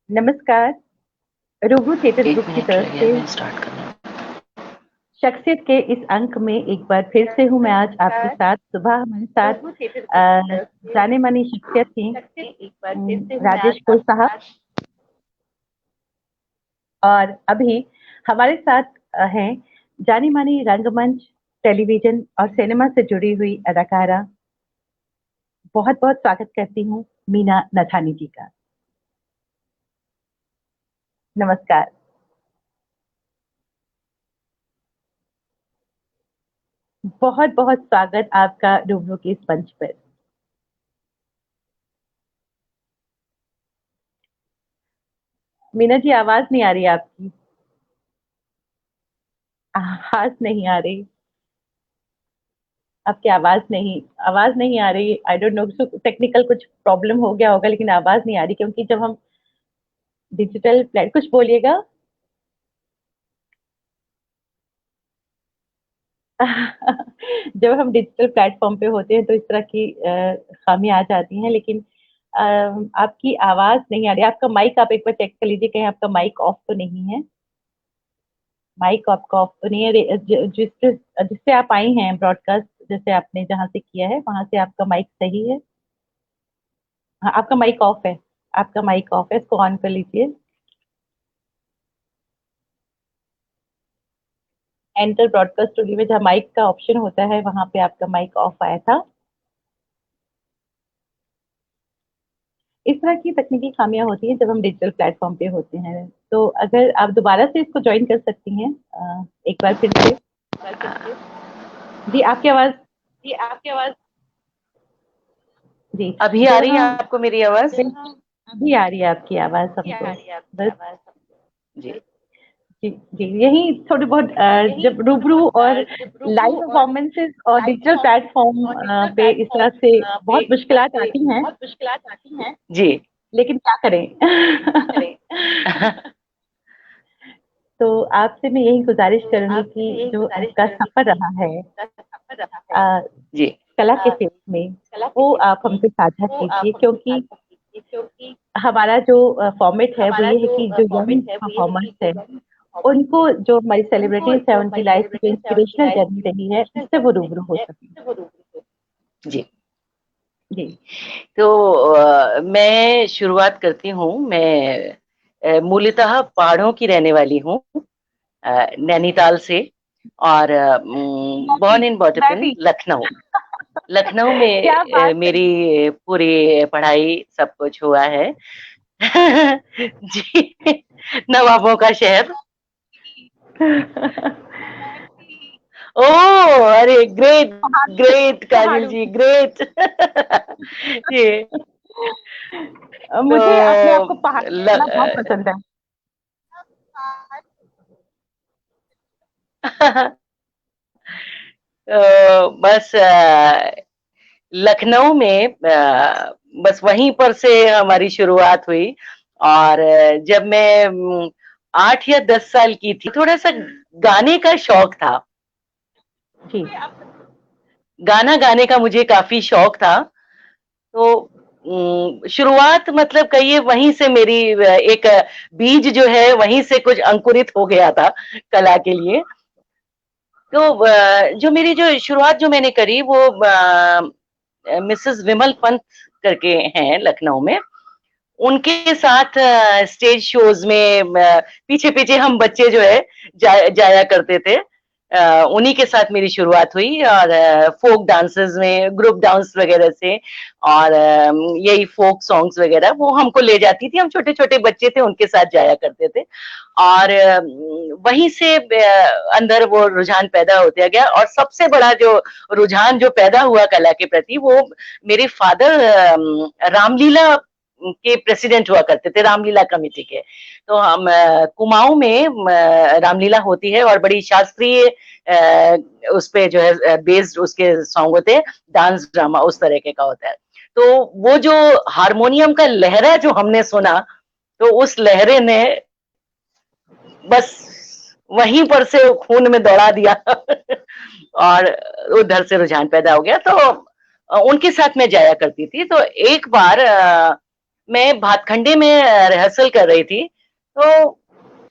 नमस्कार। रूबरू थिएटर एक ग्रुप की मिनट तरफ रह गया, से मैं स्टार्ट कर रहा हूँ। शख्सियत के इस अंक में एक बार फिर से हूँ मैं आज आपके साथ। सुबह हमारे साथ जाने मानी शख्सियत थी राजेश कुल साहब, और अभी हमारे साथ हैं जानी मानी रंगमंच, टेलीविजन और सिनेमा से जुड़ी हुई अदाकारा। बहुत बहुत स्वागत करती हूँ मीना नथानी जी का। नमस्कार। बहुत बहुत स्वागत आपका रूबरू के इस मंच पर। मीना जी, आवाज नहीं आ रही आपकी। आवाज नहीं आ रही आपकी। आवाज नहीं आ रही। आई डोंट नो, टेक्निकल कुछ प्रॉब्लम हो गया होगा, लेकिन आवाज नहीं आ रही क्योंकि जब हम डिजिटल प्लेट कुछ बोलिएगा। जब हम डिजिटल प्लेटफॉर्म पे होते हैं तो इस तरह की खामी आ जाती हैं, लेकिन अ, आपकी आवाज नहीं आ रही। आपका माइक आप एक बार चेक कर लीजिए, कहीं आपका माइक ऑफ तो नहीं है। माइक आपका ऑफ तो नहीं है। जिससे जिससे आप आई हैं ब्रॉडकास्ट, जैसे आपने जहां से किया है वहां से आपका माइक सही है। हाँ, आपका माइक ऑफ है। आपका माइक ऑफ है, इसको ऑन कर लीजिए। एंटर ब्रॉडकास्ट स्टूडियो में जहाँ माइक का ऑप्शन होता है वहां पे आपका माइक ऑफ आया था। इस तरह की तकनीकी खामियां होती हैं जब हम डिजिटल प्लेटफॉर्म पे होते हैं। तो अगर आप दोबारा से इसको ज्वाइन कर सकती हैं एक बार फिर से। जी, आपकी आवाज। जी। अभी आ जब रही है हम आपको मेरी आवाज? बिल्कुल, अभी आ रही है आपकी आवाज हमको। बस। जी। जी जी, यही थोड़ी बहुत जब रूबरू और लाइव परफॉर्मेंसेस और डिजिटल प्लेटफॉर्म पे इस तरह से बहुत मुश्किलात आती हैं, जी। लेकिन क्या करें। तो आपसे मैं यही गुजारिश करूंगी कि जो आपका सफर रहा है अ, जी। कला के फील्ड में, वो आप हमसे साझा कीजिए, क्योंकि हमारा जो फॉर्मेट है वो ये है कि जो यंग परफॉर्मर्स है उनको, जो हमारी सेलिब्रिटीज है, उनकी लाइफ की जो इंस्पिरेशनल जर्नी रही है उससे वो रूबरू हो सके। जी। जी। तो मैं शुरुआत करती हूँ। मैं मूलतः पहाड़ों की रहने वाली हूँ, नैनीताल से। और मैं भी बॉर्न इन बॉटअप मैं इन भी लखनऊ। लखनऊ क्या में बात है। मेरी पूरी पढ़ाई सब कुछ हुआ है। जी। नवाबों का शहर। ओह! अरे ग्रेट, पहाड़ों ग्रेट काजल पहाड़ों जी, की। ग्रेट। ये तो मुझे अपने आप को पहाड़ी ल कहना बहुत पसंद है। बस लखनऊ में बस वहीं पर से हमारी शुरुआत हुई। और जब मैं 8 या 10 साल की थी, थोड़ा-सा गाने का शौक था। जी। गाना गाने का मुझे काफ़ी शौक था। तो शुरुआत मतलब कहिए वहीं से मेरी एक बीज जो है वहीं से कुछ अंकुरित हो गया था कला के लिए। तो जो मेरी जो शुरुआत जो मैंने करी वो मिसेस विमल पंत करके हैं लखनऊ में। उनके साथ स्टेज शोज में पीछे-पीछे हम बच्चे जो है जाया करते थे। उन्हीं के साथ मेरी शुरुआत हुई। और फ़ोक डांसेस में ग्रुप डांस वगैरह से, और यही फ़ोक सॉन्ग्स वगैरह वो हमको ले जाती थी। हम छोटे-छोटे बच्चे थे, उनके साथ जाया करते थे। और वहीं से अंदर वो रुझान पैदा होता गया। और सबसे बड़ा जो रुझान जो पैदा हुआ कला के प्रति, वो मेरे फादर रामलीला के प्रेसिडेंट हुआ करते थे, रामलीला कमेटी के। तो हम कुमाऊं में रामलीला होती है, और बड़ी शास्त्रीय उस पे जो है बेस्ड उसके सॉन्ग होते हैं, डांस ड्रामा उस तरह के का होता है। तो वो जो हारमोनियम का लहरा जो हमने सुना, तो उस लहरे ने बस वहीं पर से खून में दौड़ा दिया। और उधर से रुझान पैदा हो गया। तो उनके साथ मैं जाया करती थी। तो एक बार मैं भातखंडे में रिहर्सल कर रही थी, तो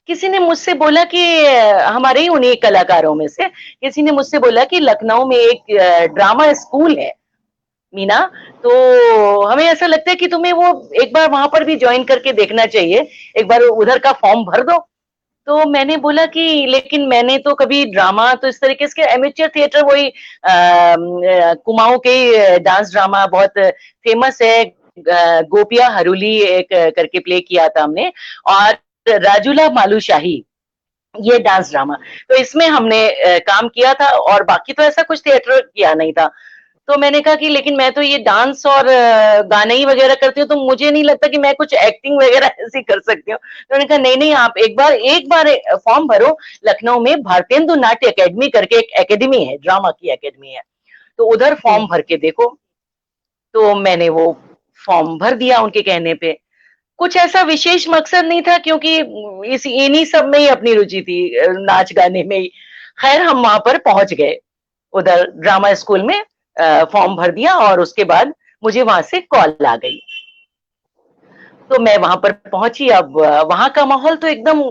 किसी ने मुझसे बोला कि हमारे ही उन्हीं कलाकारों में से किसी ने मुझसे बोला कि लखनऊ में एक ड्रामा स्कूल है मीना, तो हमें ऐसा लगता है कि तुम्हें वो एक बार वहां पर भी ज्वाइन करके देखना चाहिए, एक बार उधर का फॉर्म भर दो। तो मैंने बोला कि लेकिन मैंने तो कभी ड्रामा तो इस तरीके से एमेच्योर थिएटर वही कुमाऊं के डांस ड्रामा बहुत फेमस है, गोपिया हरुली एक करके प्ले किया था हमने, और राजूला मालूशाही ये डांस ड्रामा, तो इसमें हमने काम किया था और बाकी तो ऐसा कुछ थिएटर किया नहीं था। तो मैंने कहा कि लेकिन मैं तो ये डांस और गाने ही वगैरह करती हूँ, तो मुझे नहीं लगता कि मैं कुछ एक्टिंग वगैरह ऐसी कर सकती हूँ। तो उन्होंने कहा नहीं नहीं आप एक बार फॉर्म भरो, लखनऊ में भारतेंदु नाट्य एकेडमी करके एक एकेडमी है, ड्रामा की एकेडमी है, तो उधर फॉर्म जी। भर के देखो। तो मैंने वो फॉर्म भर दिया उनके कहने पे। कुछ ऐसा विशेष मकसद नहीं था क्योंकि इस इन्हीं सब में ही अपनी रुचि थी, नाच गाने में ही। खैर हम वहां पर पहुंच गए, उधर ड्रामा स्कूल में फॉर्म भर दिया और उसके बाद मुझे वहां से कॉल आ गई। तो मैं वहां पर पहुंची। अब वहां का माहौल तो एकदम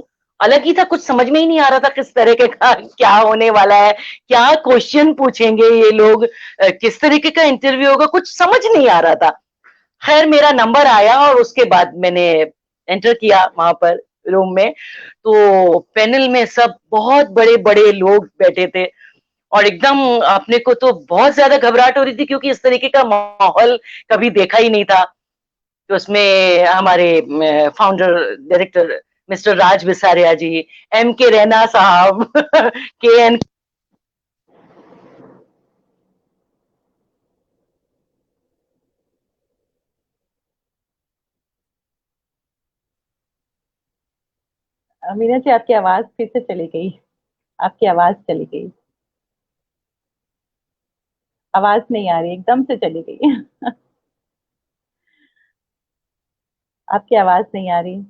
अलग ही था, कुछ समझ में ही नहीं आ रहा था किस तरह के का क्या होने वाला है, क्या क्वेश्चन पूछेंगे ये लोग, किस तरीके का इंटरव्यू होगा, कुछ समझ नहीं आ रहा था। खैर मेरा नंबर आया और उसके बाद मैंने एंटर किया वहां पर रूम में, तो पैनल में सब बहुत बड़े बड़े लोग बैठे थे और एकदम अपने को तो बहुत ज्यादा घबराहट हो रही थी क्योंकि इस तरीके का माहौल कभी देखा ही नहीं था। तो उसमें हमारे फाउंडर डायरेक्टर मिस्टर राज बिसारिया जी, एम के रैना साहब, के एन मीना जी, आपकी आवाज फिर से चली गई। आपकी आवाज चली गई। आवाज नहीं आ रही, एकदम से चली गई। आपकी आवाज नहीं आ रही।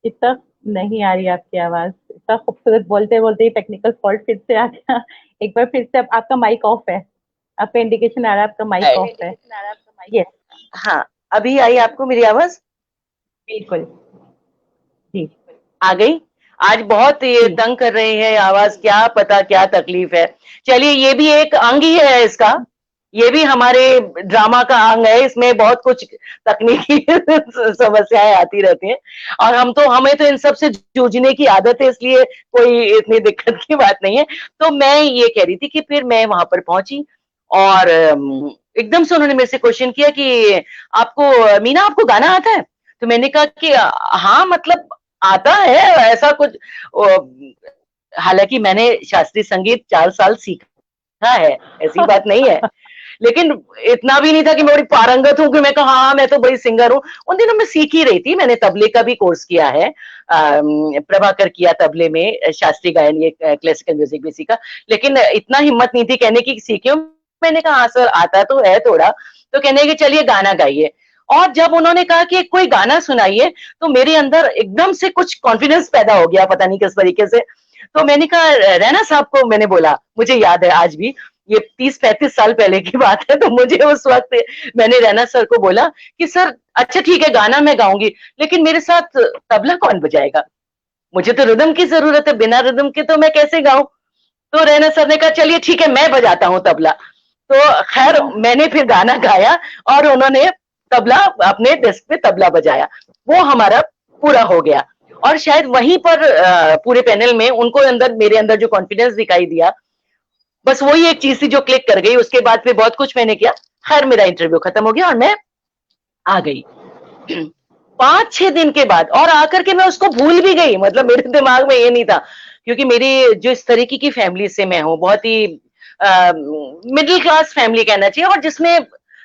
इतना नहीं आ रही आपकी आवाज। इतना खूबसूरत बोलते बोलते ही टेक्निकल फॉल्ट फिर से आ गया। एक बार फिर से आपका माइक ऑफ है। आपका इंडिकेशन आ रहा है आपका माइक ऑफ है। यस। हाँ, अभी आई आपको मेरी आवाज? बिल्कुल। जी। आ गई। आज बहुत ये जी। तंग कर रही है आवाज, क्या पता क्या तकलीफ है। चलिए ये भी एक अंग ही है इसका, ये भी हमारे ड्रामा का अंग है, इसमें बहुत कुछ तकनीकी समस्याएं आती रहती हैं और हमें तो इन सब से जूझने की आदत है, इसलिए कोई इतनी दिक्कत की बात नहीं है। तो मैं ये कह रही थी कि फिर मैं वहां पर पहुंची और एकदम से उन्होंने मेरे से क्वेश्चन किया कि आपको मीना आपको गाना आता है? तो मैंने कहा कि हाँ मतलब आता है ऐसा कुछ। हालांकि मैंने शास्त्रीय संगीत 4 साल सीखा है, ऐसी बात नहीं है, लेकिन इतना भी नहीं था कि मैं बड़ी पारंगत हूँ कि मैं कहा हाँ मैं तो बड़ी सिंगर हूँ। उन दिनों मैं सीख ही रही थी, मैंने तबले का भी कोर्स किया है, प्रभाकर किया तबले में, शास्त्रीय गायन, ये क्लासिकल म्यूजिक भी सीखा, लेकिन इतना हिम्मत नहीं थी कहने की सीखी हूँ। मैंने कहा हाँ सर आता तो है थोड़ा। तो कहने कि चलिए गाना गाइए। और जब उन्होंने कहा कि कोई गाना सुनाइए, तो मेरे अंदर एकदम से कुछ कॉन्फिडेंस पैदा हो गया, पता नहीं किस तरीके से। तो मैंने कहा रैना साहब को मैंने बोला, मुझे याद है आज भी, ये 30-35 साल पहले की बात है, तो मुझे उस वक्त मैंने रैना सर को बोला कि सर अच्छा ठीक है गाना मैं गाऊंगी, लेकिन मेरे साथ तबला कौन बजाएगा, मुझे तो रिदम की जरूरत है, बिना रिदम के तो मैं कैसे गाऊं। तो रैना सर ने कहा चलिए ठीक है मैं बजाता हूँ तबला। तो खैर मैंने फिर गाना गाया और उन्होंने तबला, अपने डेस्क पे तबला बजाया, वो हमारा पूरा हो गया। और शायद वहीं पर पूरे पैनल में उनको अंदर मेरे अंदर जो कॉन्फिडेंस दिखाई दिया, बस वही एक चीज थी जो क्लिक कर गई। उसके बाद फिर बहुत कुछ मैंने किया, खैर मेरा इंटरव्यू खत्म हो गया और मैं आ गई। 5-6 दिन के बाद, और आकर के मैं उसको भूल भी गई, मतलब मेरे दिमाग में ये नहीं था, क्योंकि मेरी जो इस तरीके की फैमिली से मैं हूँ, बहुत ही मिडिल क्लास फैमिली कहना चाहिए, और जिसमें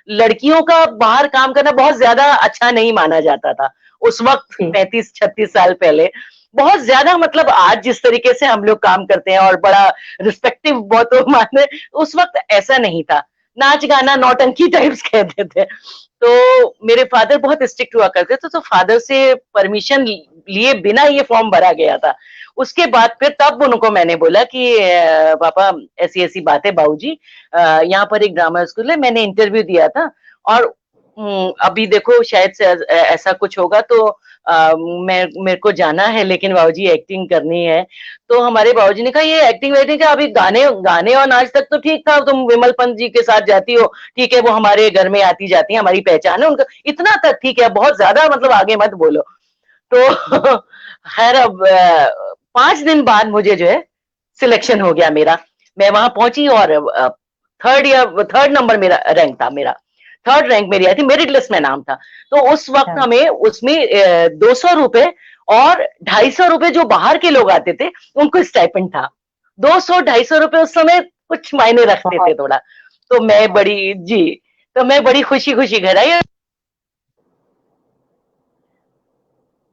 लड़कियों का बाहर काम करना बहुत ज्यादा अच्छा नहीं माना जाता था उस वक्त, जी। 35-36 साल पहले। बहुत ज्यादा, मतलब आज जिस तरीके से हम लोग काम करते हैं और बड़ा रिस्पेक्टिव बहुत माने, उस वक्त ऐसा नहीं था, नाच गाना नौटंकी टाइप्स कहते थे। तो मेरे फादर बहुत स्ट्रिक्ट हुआ करते थे, तो फादर से परमिशन लिए बिना ये फॉर्म भरा गया था। उसके बाद फिर तब उनको मैंने बोला कि पापा ऐसी ऐसी बात है बाबूजी, यहाँ पर एक ड्रामा स्कूल है, मैंने इंटरव्यू दिया था और अभी देखो शायद से ऐसा कुछ होगा तो मेरे को जाना है, लेकिन बाबूजी एक्टिंग करनी है। तो हमारे बाबूजी ने कहा ये एक्टिंग वेटिंग का अभी गाने गाने और नाच तक तो ठीक था, तुम विमल पंत जी के साथ जाती हो, ठीक है, वो हमारे घर में आती जाती है, हमारी पहचान है उनका, इतना तक ठीक है, बहुत ज्यादा मतलब आगे मत बोलो। तो खैर अब 5 दिन बाद मुझे जो है सिलेक्शन हो गया मेरा। मैं वहां पहुंची और थर्ड नंबर मेरा रैंक था, मेरा थर्ड रैंक मेरी आई थी, मेरिट लिस्ट में नाम था। तो उस वक्त अच्छा। हमें उसमें 200 रुपए और 250 रुपए जो बाहर के लोग आते थे उनको स्टाइपेंड था। 200 250 रुपए उस समय कुछ मायने रखते थे बहुत। थोड़ा। तो मैं बड़ी जी, तो मैं बड़ी खुशी खुशी घर आई।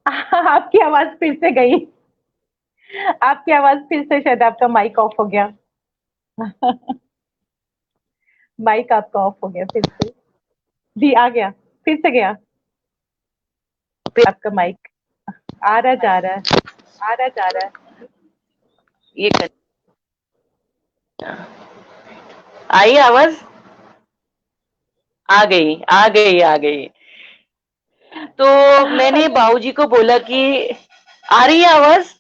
आपकी आवाज फिर से गई। आपकी आवाज फिर से, शायद आपका माइक ऑफ हो गया। माइक आपका ऑफ हो गया फिर से। जी आ गया, फिर से गया आपका माइक। आ रहा जा रहा है, आ रहा जा रहा है। ये आई आवाज, आ गई आ गई आ गई। तो मैंने बाबूजी को बोला कि आ रही है आवाज।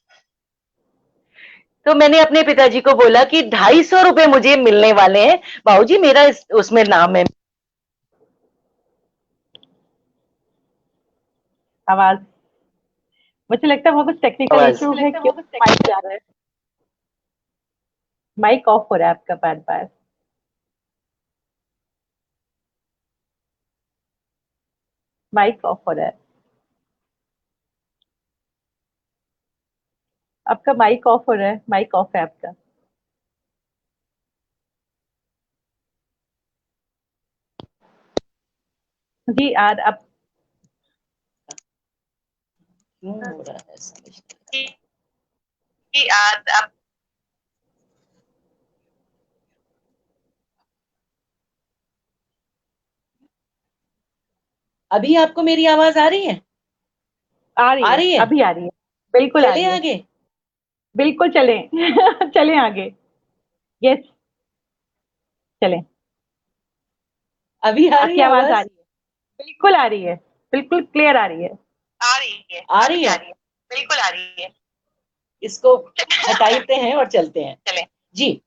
तो मैंने अपने पिताजी को बोला कि 250 रुपए मुझे मिलने वाले हैं बाबूजी, मेरा उसमें नाम है। आवाज, मुझे लगता है वो कुछ टेक्निकल आवाज इशू है, क्यों माइक जा रहा है। माइक ऑफ हो रहा है आपका बार बार। माइक ऑफ हो रहा है आपका, माइक ऑफ हो रहा है, माइक ऑफ है आपका। जी आप। क्यों हो रहा है समझ जी आप। अभी आपको मेरी आवाज आ रही है? आ रही आ है, रही है? अभी आ रही है। बिल्कुल आ चले रही है। आगे? बिल्कुल चलें। चलें आगे। यस, चलें। अभी आ रही आपकी है आवाज आ आवाज? रही है, बिल्कुल आ रही है, बिल्कुल क्लियर आ रही है। आ रही है, आ रही अभी आ है? रही है, बिल्कुल आ रही है। इसको हटाते हैं और चलते हैं। चलें। जी,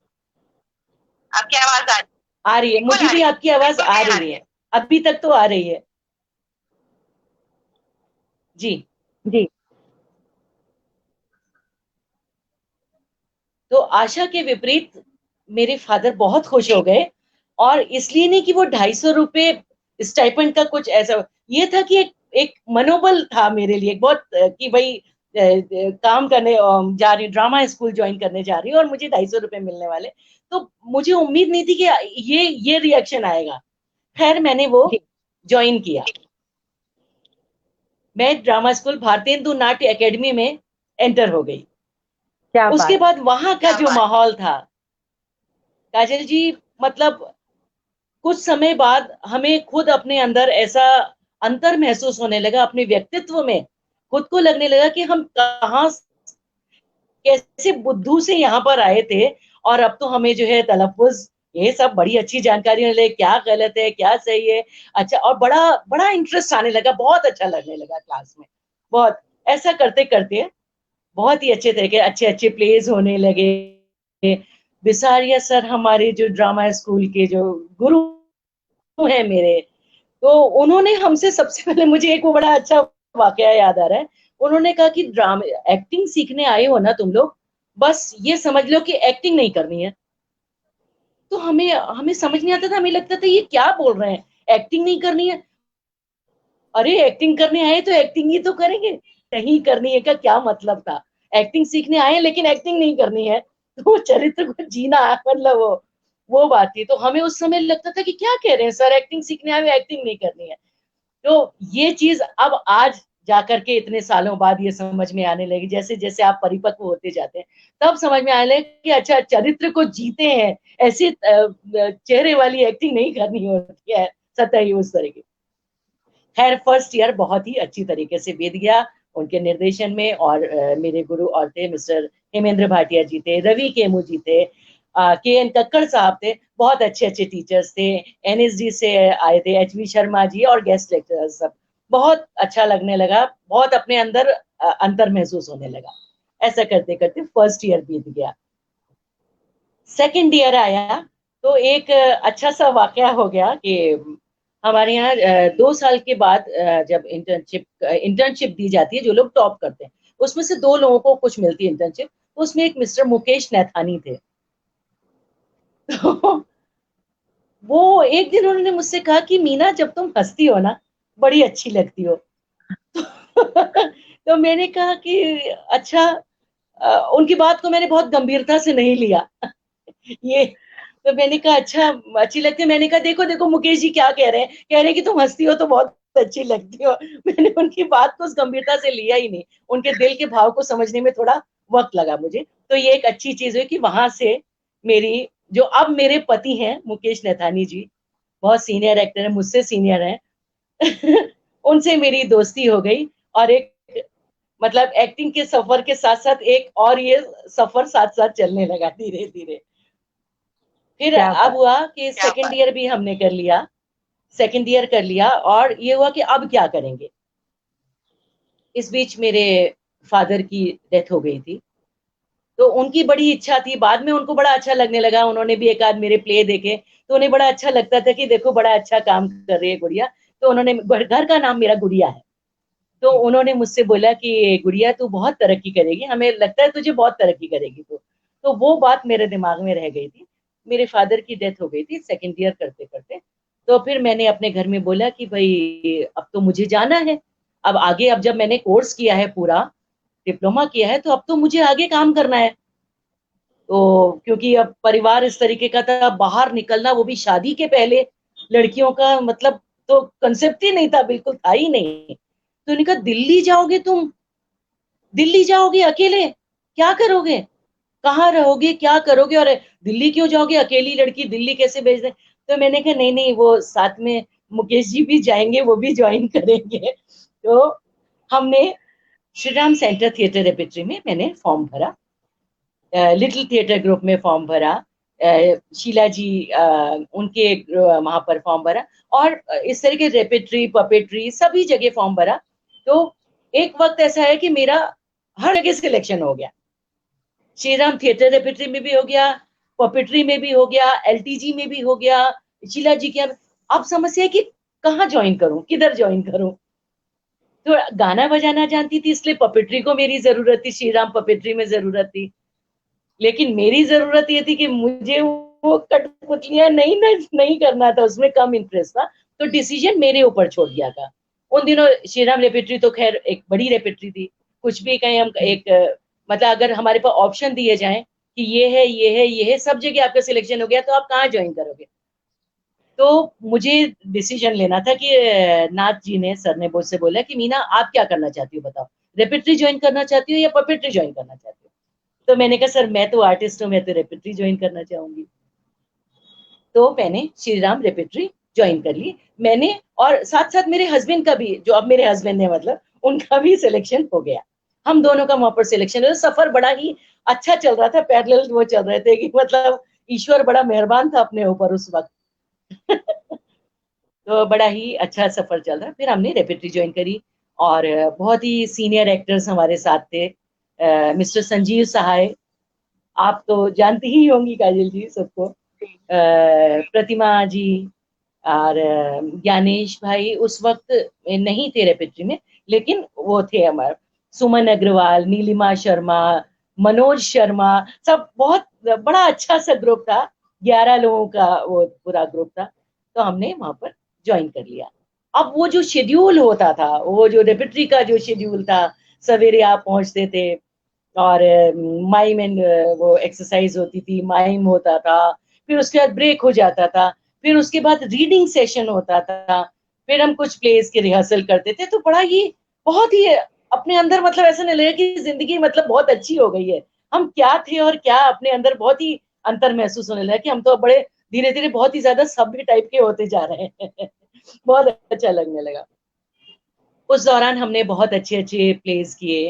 आपकी आवाज आ रही आ रही है, है, बिल्कुल मुझे आ भी रही है, आपकी आवाज बिल्कुल आ क्लियर आ रही रही है। है। अभी तक तो आ रही है। जी। जी। तो आशा के विपरीत मेरे फादर बहुत खुश हो गए, और इसलिए नहीं कि वो 250 रुपए स्टाइपेंड का कुछ ऐसा, ये था कि एक मनोबल था मेरे लिए बहुत, कि भाई काम करने जा रही, ड्रामा स्कूल ज्वाइन करने जा रही हूँ और मुझे 250 रुपए मिलने वाले। तो मुझे उम्मीद नहीं थी कि ये रिएक्शन आएगा। खैर मैंने वो जी। ज्वाइन किया। मैं ड्रामा स्कूल भारतीय हिंदू नाट्य एकेडमी में एंटर हो गई। क्या उसके बात। बाद वहां का जो माहौल था काजल जी, मतलब कुछ समय बाद हमें खुद अपने अंदर ऐसा अंतर महसूस होने लगा, अपने व्यक्तित्व में खुद को लगने लगा कि हम कहाँ कैसे बुद्धू से यहाँ पर आए थे, और अब तो हमें जो है तलफ्फुज ये सब बड़ी अच्छी जानकारी होने लगी, क्या गलत है क्या सही है। अच्छा, और बड़ा बड़ा इंटरेस्ट आने लगा, बहुत अच्छा लगने लगा क्लास में। बहुत ऐसा करते करते बहुत ही अच्छे तरीके अच्छे अच्छे प्लेज होने लगे। बिसारिया सर हमारे जो ड्रामा स्कूल के जो गुरु हैं मेरे, तो उन्होंने हमसे सबसे पहले, मुझे एक वो बड़ा अच्छा वाकया याद आ रहा है। उन्होंने कहा कि ड्रामा एक्टिंग सीखने आए हो ना तुम लोग, बस ये समझ लो कि एक्टिंग नहीं करनी है। तो हमें हमें समझ नहीं आता था, हमें लगता था ये क्या बोल रहे हैं, एक्टिंग नहीं करनी है। अरे एक्टिंग करने आए तो एक्टिंग ही तो करेंगे, नहीं करनी है का क्या मतलब था? एक्टिंग सीखने आए लेकिन एक्टिंग नहीं करनी है, तो चरित्र को जीना है, मतलब वो बात थी। तो हमें उस समय लगता था कि क्या कह रहे हैं सर, एक्टिंग सीखने आए एक्टिंग नहीं करनी है। तो ये चीज अब आज जाकर के इतने सालों बाद ये समझ में आने लगी, जैसे जैसे आप परिपक्व होते जाते हैं तब समझ में आने लगे कि अच्छा चरित्र को जीते हैं, ऐसे चेहरे वाली एक्टिंग नहीं करनी होती है, सतही उस तरह की। खैर फर्स्ट ईयर बहुत ही अच्छी तरीके से बीत गया उनके निर्देशन में, और मेरे गुरु और थे मिस्टर हेमेंद्र भाटिया जी थे, रवि केमू जी थे, के एन कक्कड़ साहब थे, बहुत अच्छे अच्छे टीचर्स थे, एनएसडी से आए थे एचवी शर्मा जी और गेस्ट लेक्चरर सब, बहुत अच्छा लगने लगा, बहुत अपने अंदर अंतर महसूस होने लगा। ऐसा करते करते फर्स्ट ईयर बीत गया, सेकंड ईयर आया तो एक अच्छा सा वाकया हो गया कि हमारे यहाँ 2 साल के बाद जब इंटर्नशिप दी जाती है, जो लोग टॉप करते हैं उसमें से 2 लोगों को कुछ मिलती है इंटर्नशिप, तो उसमें एक मिस्टर मुकेश नैथानी थे। तो वो एक दिन उन्होंने मुझसे कहा कि मीना जब तुम हंसती हो ना बड़ी अच्छी लगती हो। तो मैंने कहा कि अच्छा, उनकी बात को मैंने बहुत गंभीरता से नहीं लिया। ये तो मैंने कहा अच्छा अच्छी लगती है, मैंने कहा देखो देखो मुकेश जी क्या कह रहे हैं, कह रहे हैं कि तुम हंसती हो तो बहुत अच्छी लगती हो। मैंने उनकी बात को उस गंभीरता से लिया ही नहीं, उनके दिल के भाव को समझने में थोड़ा वक्त लगा मुझे। तो ये एक अच्छी चीज है कि वहां से मेरी, जो अब मेरे पति हैं मुकेश नैथानी जी, बहुत सीनियर एक्टर है, मुझसे सीनियर है। उनसे मेरी दोस्ती हो गई, और एक मतलब एक्टिंग के सफर के साथ साथ एक और ये सफर साथ साथ चलने लगा धीरे धीरे। फिर क्या अब बात। हुआ कि सेकंड ईयर भी हमने कर लिया, सेकंड ईयर कर लिया, और ये हुआ कि अब क्या करेंगे। इस बीच मेरे फादर की डेथ हो गई थी, तो उनकी बड़ी इच्छा थी, बाद में उनको बड़ा अच्छा लगने लगा, उन्होंने भी एक आध मेरे प्ले देखे तो उन्हें बड़ा अच्छा लगता था कि देखो बड़ा अच्छा काम कर रही है गुड़िया। तो उन्होंने, घर का नाम मेरा गुड़िया है, तो उन्होंने मुझसे बोला कि गुड़िया तू बहुत तरक्की करेगी, हमें लगता है तुझे बहुत तरक्की करेगी तू। तो वो बात मेरे दिमाग में रह गई थी। मेरे फादर की डेथ हो गई थी सेकंड ईयर करते करते, तो फिर मैंने अपने घर में बोला कि भाई अब तो मुझे जाना है, अब आगे, अब जब मैंने कोर्स किया है पूरा, डिप्लोमा किया है, तो अब तो मुझे आगे काम करना है। तो क्योंकि अब परिवार इस तरीके का था, बाहर निकलना वो भी शादी के पहले, लड़कियों का मतलब तो कंसेप्ट ही नहीं था, बिल्कुल था ही नहीं। तो उन्होंने कहा दिल्ली जाओगे तुम, दिल्ली जाओगे अकेले, क्या करोगे, कहाँ रहोगे, क्या करोगे, और दिल्ली क्यों जाओगे, अकेली लड़की दिल्ली कैसे भेज दें। तो मैंने कहा नहीं नहीं, वो साथ में मुकेश जी भी जाएंगे, वो भी ज्वाइन करेंगे। तो हमने Shri Ram centre theatre repertory में मैंने फॉर्म भरा, लिटिल थिएटर ग्रुप में फॉर्म भरा, शीला जी उनके वहां पर फॉर्म भरा, और इस तरह के रेपेट्री पपेट्री सभी जगह फॉर्म भरा। तो एक वक्त ऐसा है कि मेरा हर जगह सिलेक्शन हो गया, श्री राम थिएटर रेपेट्री में भी हो गया, पपेट्री में भी हो गया, एलटीजी में भी हो गया, शीला जी के। अब समस्या है कि कहाँ ज्वाइन करूं, किधर ज्वाइन करूं। तो गाना बजाना जानती थी इसलिए पपेट्री को मेरी जरूरत थी, श्री राम पपेट्री में जरूरत थी, लेकिन मेरी जरूरत ये थी कि मुझे वो कठपुतलियां नहीं करना था, उसमें कम इंटरेस्ट था, तो डिसीजन मेरे ऊपर छोड़ दिया था। उन दिनों श्रीराम रेपेट्री तो खैर एक बड़ी रेपेट्री थी, कुछ भी कहें हम, एक मतलब अगर हमारे पास ऑप्शन दिए जाए कि ये है ये है ये है, सब जगह आपका सिलेक्शन हो गया, तो आप कहाँ ज्वाइन करोगे। तो मुझे डिसीजन लेना था कि नाथ जी ने, सर ने मुझसे बोला कि मीना आप क्या करना चाहती हो बताओ, रेपेट्री ज्वाइन करना चाहती हो या पपेट्री ज्वाइन करना चाहती हो। तो मैंने कहा सर मैं तो आर्टिस्ट हूँ, मैं तो रेपेट्री ज्वाइन करना चाहूंगी। तो मैंने श्री राम रेपेट्री ज्वाइन कर ली मैंने, और साथ साथ मेरे हस्बैंड का भी, जो अब मेरे हस्बैंड है मतलब, उनका भी सिलेक्शन हो गया, हम दोनों का वहां पर सिलेक्शन हो। सफर बड़ा ही अच्छा चल रहा था, पैरेलल वो चल रहे थे कि मतलब ईश्वर बड़ा मेहरबान था अपने ऊपर उस वक्त। तो बड़ा ही अच्छा सफर चल रहा, फिर हमने रेपेट्री ज्वाइन करी, और बहुत ही सीनियर एक्टर्स हमारे साथ थे, मिस्टर संजीव सहाय, आप तो जानती ही होंगी काजल जी सबको, प्रतिमा जी, और ज्ञानेश भाई उस वक्त नहीं थे रेपेट्री में, लेकिन वो थे हमारे, सुमन अग्रवाल, नीलिमा शर्मा, मनोज शर्मा, सब बहुत बड़ा अच्छा सा ग्रुप था, 11 लोगों का वो पूरा ग्रुप था। तो हमने वहां पर ज्वाइन कर लिया। अब वो जो शेड्यूल होता था, वो जो रेपेट्री का जो शेड्यूल था, सवेरे आप पहुंचते थे, और माइम एंड वो एक्सरसाइज होती थी, माइम होता था, फिर उसके बाद ब्रेक हो जाता था, फिर उसके बाद रीडिंग सेशन होता था, फिर हम कुछ प्लेस की रिहर्सल करते थे। तो बड़ा ही, बहुत ही अपने अंदर मतलब ऐसा नहीं लगा कि जिंदगी मतलब बहुत अच्छी हो गई है, हम क्या थे और क्या अपने अंदर बहुत ही अंतर महसूस होने लगा कि हम तो बड़े धीरे धीरे बहुत ही ज्यादा सभ्य टाइप के होते जा रहे हैं। बहुत अच्छा लगने लगा। उस दौरान हमने बहुत अच्छे अच्छे प्लेस किए,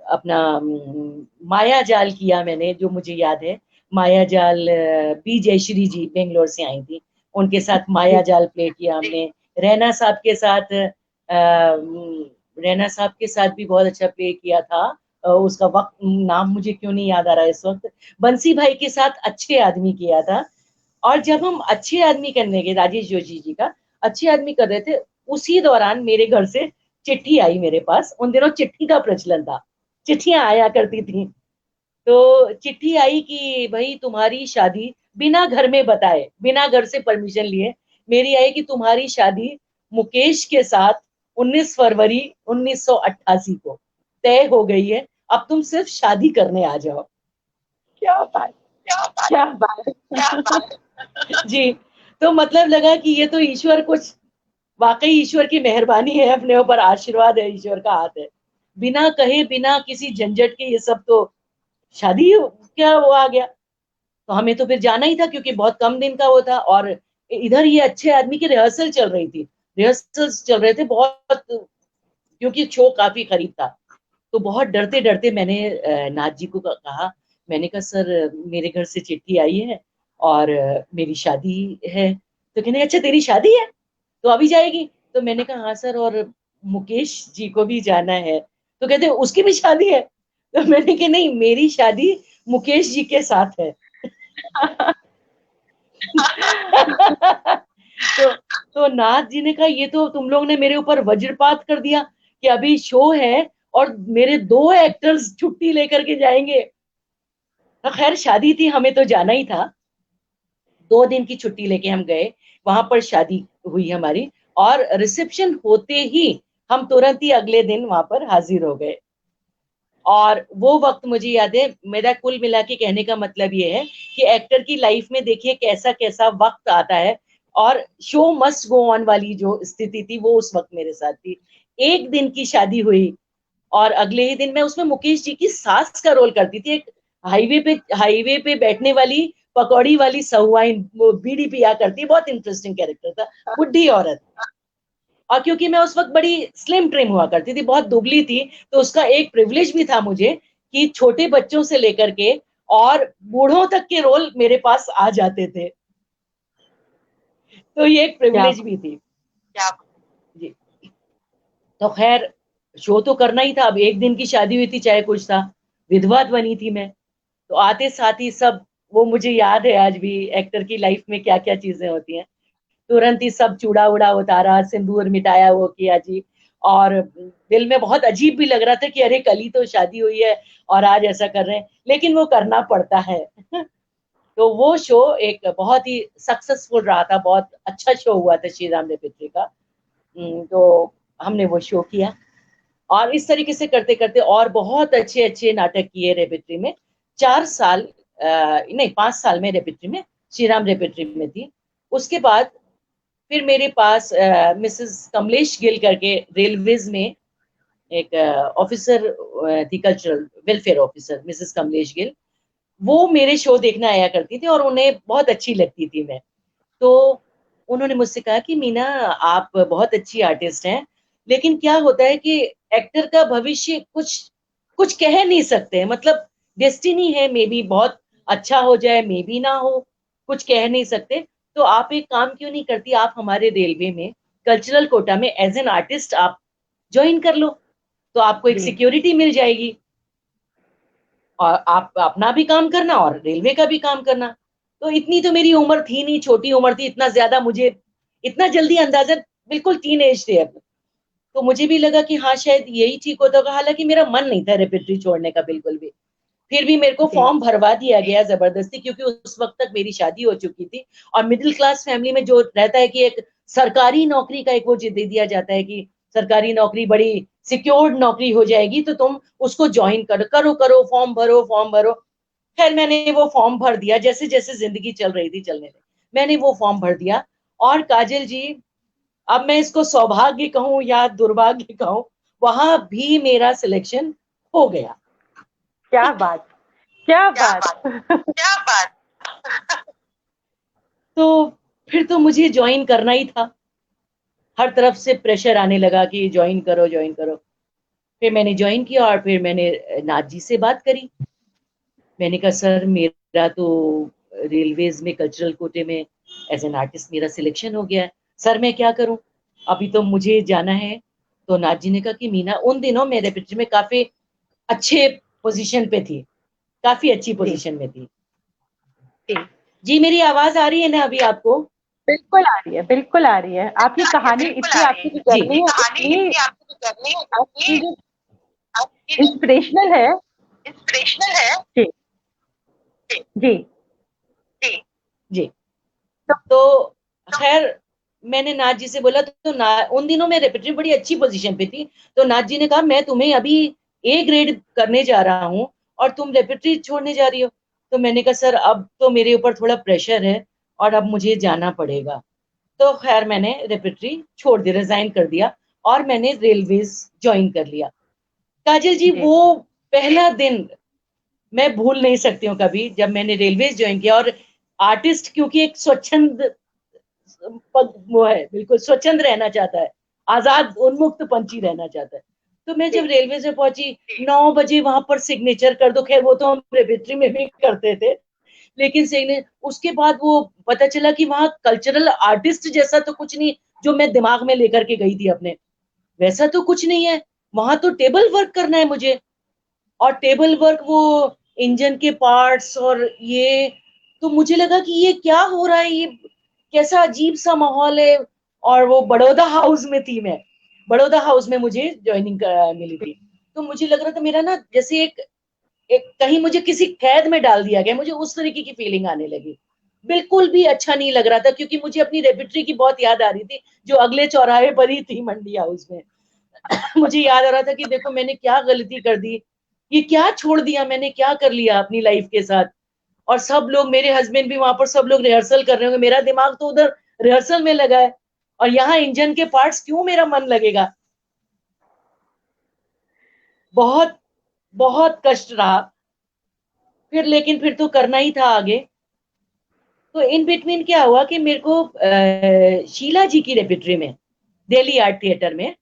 अपना माया जाल किया मैंने, जो मुझे याद है। माया जाल बी जयश्री जी बेंगलोर से आई थी, उनके साथ माया जी जाल प्ले किया हमने। रैना साहब के साथ रैना साहब के साथ भी बहुत अच्छा प्ले किया था। उसका वक्त नाम मुझे क्यों नहीं याद आ रहा है इस वक्त। बंसी भाई के साथ अच्छे आदमी किया था। और जब हम अच्छे आदमी करने के, राजेश जोशी जी का अच्छे आदमी कर रहे थे, उसी दौरान मेरे घर से चिट्ठी आई मेरे पास। उन दिनों चिट्ठी का प्रचलन था, चिट्ठियां आया करती थी। तो चिट्ठी आई कि भाई तुम्हारी शादी बिना घर में बताए, बिना घर से परमिशन लिए मेरी आई कि तुम्हारी शादी मुकेश के साथ 19 फरवरी 1988 को तय हो गई है, अब तुम सिर्फ शादी करने आ जाओ। क्या बात, क्या बात। जी। तो मतलब लगा कि ये तो ईश्वर कुछ, वाकई ईश्वर की मेहरबानी है अपने ऊपर, आशीर्वाद है, ईश्वर का हाथ है। बिना कहे, बिना किसी झंझट के ये सब तो शादी क्या वो आ गया। तो हमें तो फिर जाना ही था, क्योंकि बहुत कम दिन का वो था। और इधर ये अच्छे आदमी की रिहर्सल चल रही थी, रिहर्सल्स चल रहे थे बहुत, क्योंकि शो काफी करीब था। तो बहुत डरते डरते मैंने नाथ जी को कहा। मैंने कहा सर मेरे घर से चिट्ठी आई है और मेरी शादी है। तो कहने अच्छा तेरी शादी है तो अभी जाएगी। तो मैंने कहा हाँ सर, और मुकेश जी को भी जाना है। तो कहते उसकी भी शादी है। तो मैंने कहा नहीं, मेरी शादी मुकेश जी के साथ है। तो नाथ जी ने कहा ये तो तुम लोग ने मेरे ऊपर वज्रपात कर दिया कि अभी शो है और मेरे दो एक्टर्स छुट्टी लेकर के जाएंगे। तो खैर शादी थी, हमें तो जाना ही था। 2 दिन की छुट्टी लेके हम गए, वहां पर शादी हुई हमारी। और रिसेप्शन होते ही हम तुरंत ही अगले दिन वहां पर हाजिर हो गए। और वो वक्त मुझे याद है। मेरा कुल मिला के कहने का मतलब ये है कि एक्टर की लाइफ में देखिए कैसा कैसा वक्त आता है, और शो मस्ट गो ऑन वाली जो स्थिति थी वो उस वक्त मेरे साथ थी। एक दिन की शादी हुई और अगले ही दिन मैं उसमें मुकेश जी की सास का रोल करती थी। एक हाईवे पे बैठने वाली पकौड़ी वाली सहुआइन, वो बीड़ी पिया करती, बहुत इंटरेस्टिंग कैरेक्टर था, बुढ़ी औरत। और क्योंकि मैं उस वक्त बड़ी स्लिम ट्रिम हुआ करती थी, बहुत दुबली थी, तो उसका एक प्रिविलेज भी था मुझे कि छोटे बच्चों से लेकर के और बूढ़ों तक के रोल मेरे पास आ जाते थे। तो ये एक क्या प्रिविलेज भी थी। क्या जी। तो खैर शो तो करना ही था। अब एक दिन की शादी हुई थी चाहे कुछ था, विधवा बनी थी मैं। तो आते साथ ही सब, वो मुझे याद है आज भी, एक्टर की लाइफ में क्या क्या चीजें होती हैं। तुरंत ही सब चूड़ा उड़ा उतारा, सिंदूर मिटाया, वो किया जी। और दिल में बहुत अजीब भी लग रहा था कि अरे कल ही तो शादी हुई है और आज ऐसा कर रहे हैं, लेकिन वो करना पड़ता है। तो वो शो एक बहुत ही सक्सेसफुल रहा था, बहुत अच्छा शो हुआ था श्री राम रेपित्री का। तो हमने वो शो किया और इस तरीके से करते करते और बहुत अच्छे अच्छे नाटक किए रेपिट्री में। 4 साल, नहीं 5 साल में रेपिट्री में, श्री राम रेपिट्री में थी। उसके बाद फिर मेरे पास मिसेस कमलेश गिल करके रेलवेज में एक ऑफिसर थी, cultural welfare officer, Mrs Kamlesh Gill. वो मेरे शो देखने आया करती थी और उन्हें बहुत अच्छी लगती थी मैं। तो उन्होंने मुझसे कहा कि मीना आप बहुत अच्छी आर्टिस्ट हैं, लेकिन क्या होता है कि एक्टर का भविष्य कुछ कुछ कह नहीं सकते, मतलब डेस्टिनी है, मे बी बहुत अच्छा हो जाए, मे बी ना हो, कुछ कह नहीं सकते। तो आप एक काम क्यों नहीं करती, आप हमारे रेलवे में कल्चरल कोटा में एज एन आर्टिस्ट आप ज्वाइन कर लो, तो आपको एक जी सिक्योरिटी मिल जाएगी और आप अपना भी काम करना और रेलवे का भी काम करना। तो इतनी तो मेरी उम्र थी नहीं, छोटी उम्र थी, इतना ज्यादा मुझे, इतना जल्दी अंदाजा, बिल्कुल टीन एज थे अब। तो मुझे भी लगा कि हाँ शायद यही ठीक होता होगा, हालांकि मेरा मन नहीं था रेपिट्री छोड़ने का बिल्कुल भी। फिर भी मेरे को जी फॉर्म भरवा दिया गया जबरदस्ती, क्योंकि उस वक्त तक मेरी शादी हो चुकी थी। और मिडिल क्लास फैमिली में जो रहता है कि एक सरकारी नौकरी का एक वो दे दिया जाता है कि सरकारी नौकरी बड़ी सिक्योर्ड नौकरी हो जाएगी, तो तुम उसको ज्वाइन करो करो करो, फॉर्म भरो फॉर्म भरो। खैर मैंने वो फॉर्म भर दिया, जैसे जैसे जिंदगी चल रही थी चलने में मैंने वो फॉर्म भर दिया। और काजल जी, अब मैं इसको सौभाग्य कहूं या दुर्भाग्य कहूं, वहां भी मेरा सिलेक्शन हो गया। क्या बात, क्या क्या बात। बात, क्या बात। तो फिर तो मुझे ज्वाइन करना ही था। हर तरफ से प्रेशर आने लगा कि ज्वाइन करो ज्वाइन करो। फिर मैंने ज्वाइन किया और फिर मैंने नाथ जी से बात करी। मैंने कहा सर मेरा तो रेलवेज में कल्चरल कोटे में एज एन आर्टिस्ट मेरा सिलेक्शन हो गया है, सर मैं क्या करूं, अभी तो मुझे जाना है। तो नाथ जी ने कहा कि मीना उन दिनों मेरे पिक्चर में काफी अच्छे पोजीशन पे थी, काफी अच्छी जी पोजीशन में थी। जी जी मेरी आवाज आ रही है ना अभी आपको? बिल्कुल आ रही है, बिल्कुल आ रही है। आपकी कहानी बिल्कुल इतनी, आ रही आपकी जो है जी, जर्नी है कहानी इतनी, इतनी आपको करनी है, आपकी इतनी जो आपकी जो इंस्पिरेशनल है। इंस्पिरेशनल है। जी जी जी। जी जी। तो तो खैर मैंने नाथ जी से बोला तो उन दिनों मैं रेपेटरी बड़ी अच्छी पोजीशन पे थी। तो नाथ जी ने कहा मैं तुम्हें अभी ए ग्रेड करने जा रहा हूँ और तुम रेपेटरी छोड़ने जा रही हो। तो मैंने कहा सर अब तो मेरे ऊपर थोड़ा प्रेशर है और अब मुझे जाना पड़ेगा। तो खैर मैंने रेपेटरी छोड़ दिया, रिजाइन कर दिया और मैंने रेलवेज ज्वाइन कर लिया। काजल जी जी वो पहला दिन मैं भूल नहीं सकती हूँ कभी, जब मैंने रेलवेज ज्वाइन किया। और आर्टिस्ट क्योंकि एक स्वच्छंद वो है, बिल्कुल स्वच्छंद रहना चाहता है, आजाद उन्मुक्त पंछी रहना चाहता है। तो मैं जब जी रेलवे से पहुंची 9 बजे वहां पर सिग्नेचर कर दो, खैर वो तो हम रेपेट्री में भी करते थे, लेकिन सिग्ने उसके बाद वो पता चला कि वहां कल्चरल आर्टिस्ट जैसा तो कुछ नहीं, जो मैं दिमाग में लेकर के गई थी अपने, वैसा तो कुछ नहीं है। वहां तो टेबल वर्क करना है मुझे, और टेबल वर्क वो इंजन के पार्ट्स और ये, तो मुझे लगा कि ये क्या हो रहा है, ये कैसा अजीब सा माहौल है। और वो बड़ौदा हाउस में थी मैं, बड़ौदा हाउस में मुझे ज्वाइनिंग मिली थी। तो मुझे लग रहा था मेरा ना जैसे एक एक कहीं मुझे किसी कैद में डाल दिया गया, मुझे उस तरीके की फीलिंग आने लगी। बिल्कुल भी अच्छा नहीं लग रहा था, क्योंकि मुझे अपनी रेपिट्री की बहुत याद आ रही थी जो अगले चौराहे पर ही थी, मंडी हाउस में। मुझे याद आ रहा था कि देखो मैंने क्या गलती कर दी, ये क्या छोड़ दिया मैंने, क्या कर लिया अपनी लाइफ के साथ। और सब लोग, मेरे हस्बैंड भी वहां पर, सब लोग रिहर्सल कर रहे होंगे, मेरा दिमाग तो उधर रिहर्सल में लगा है, और यहाँ इंजन के पार्ट्स क्यों मेरा मन लगेगा। बहुत बहुत कष्ट रहा फिर, लेकिन फिर तो करना ही था आगे। तो इन बिटवीन क्या हुआ कि मेरे को शीला जी की रेपिट्री में, दिल्ली आर्ट थिएटर में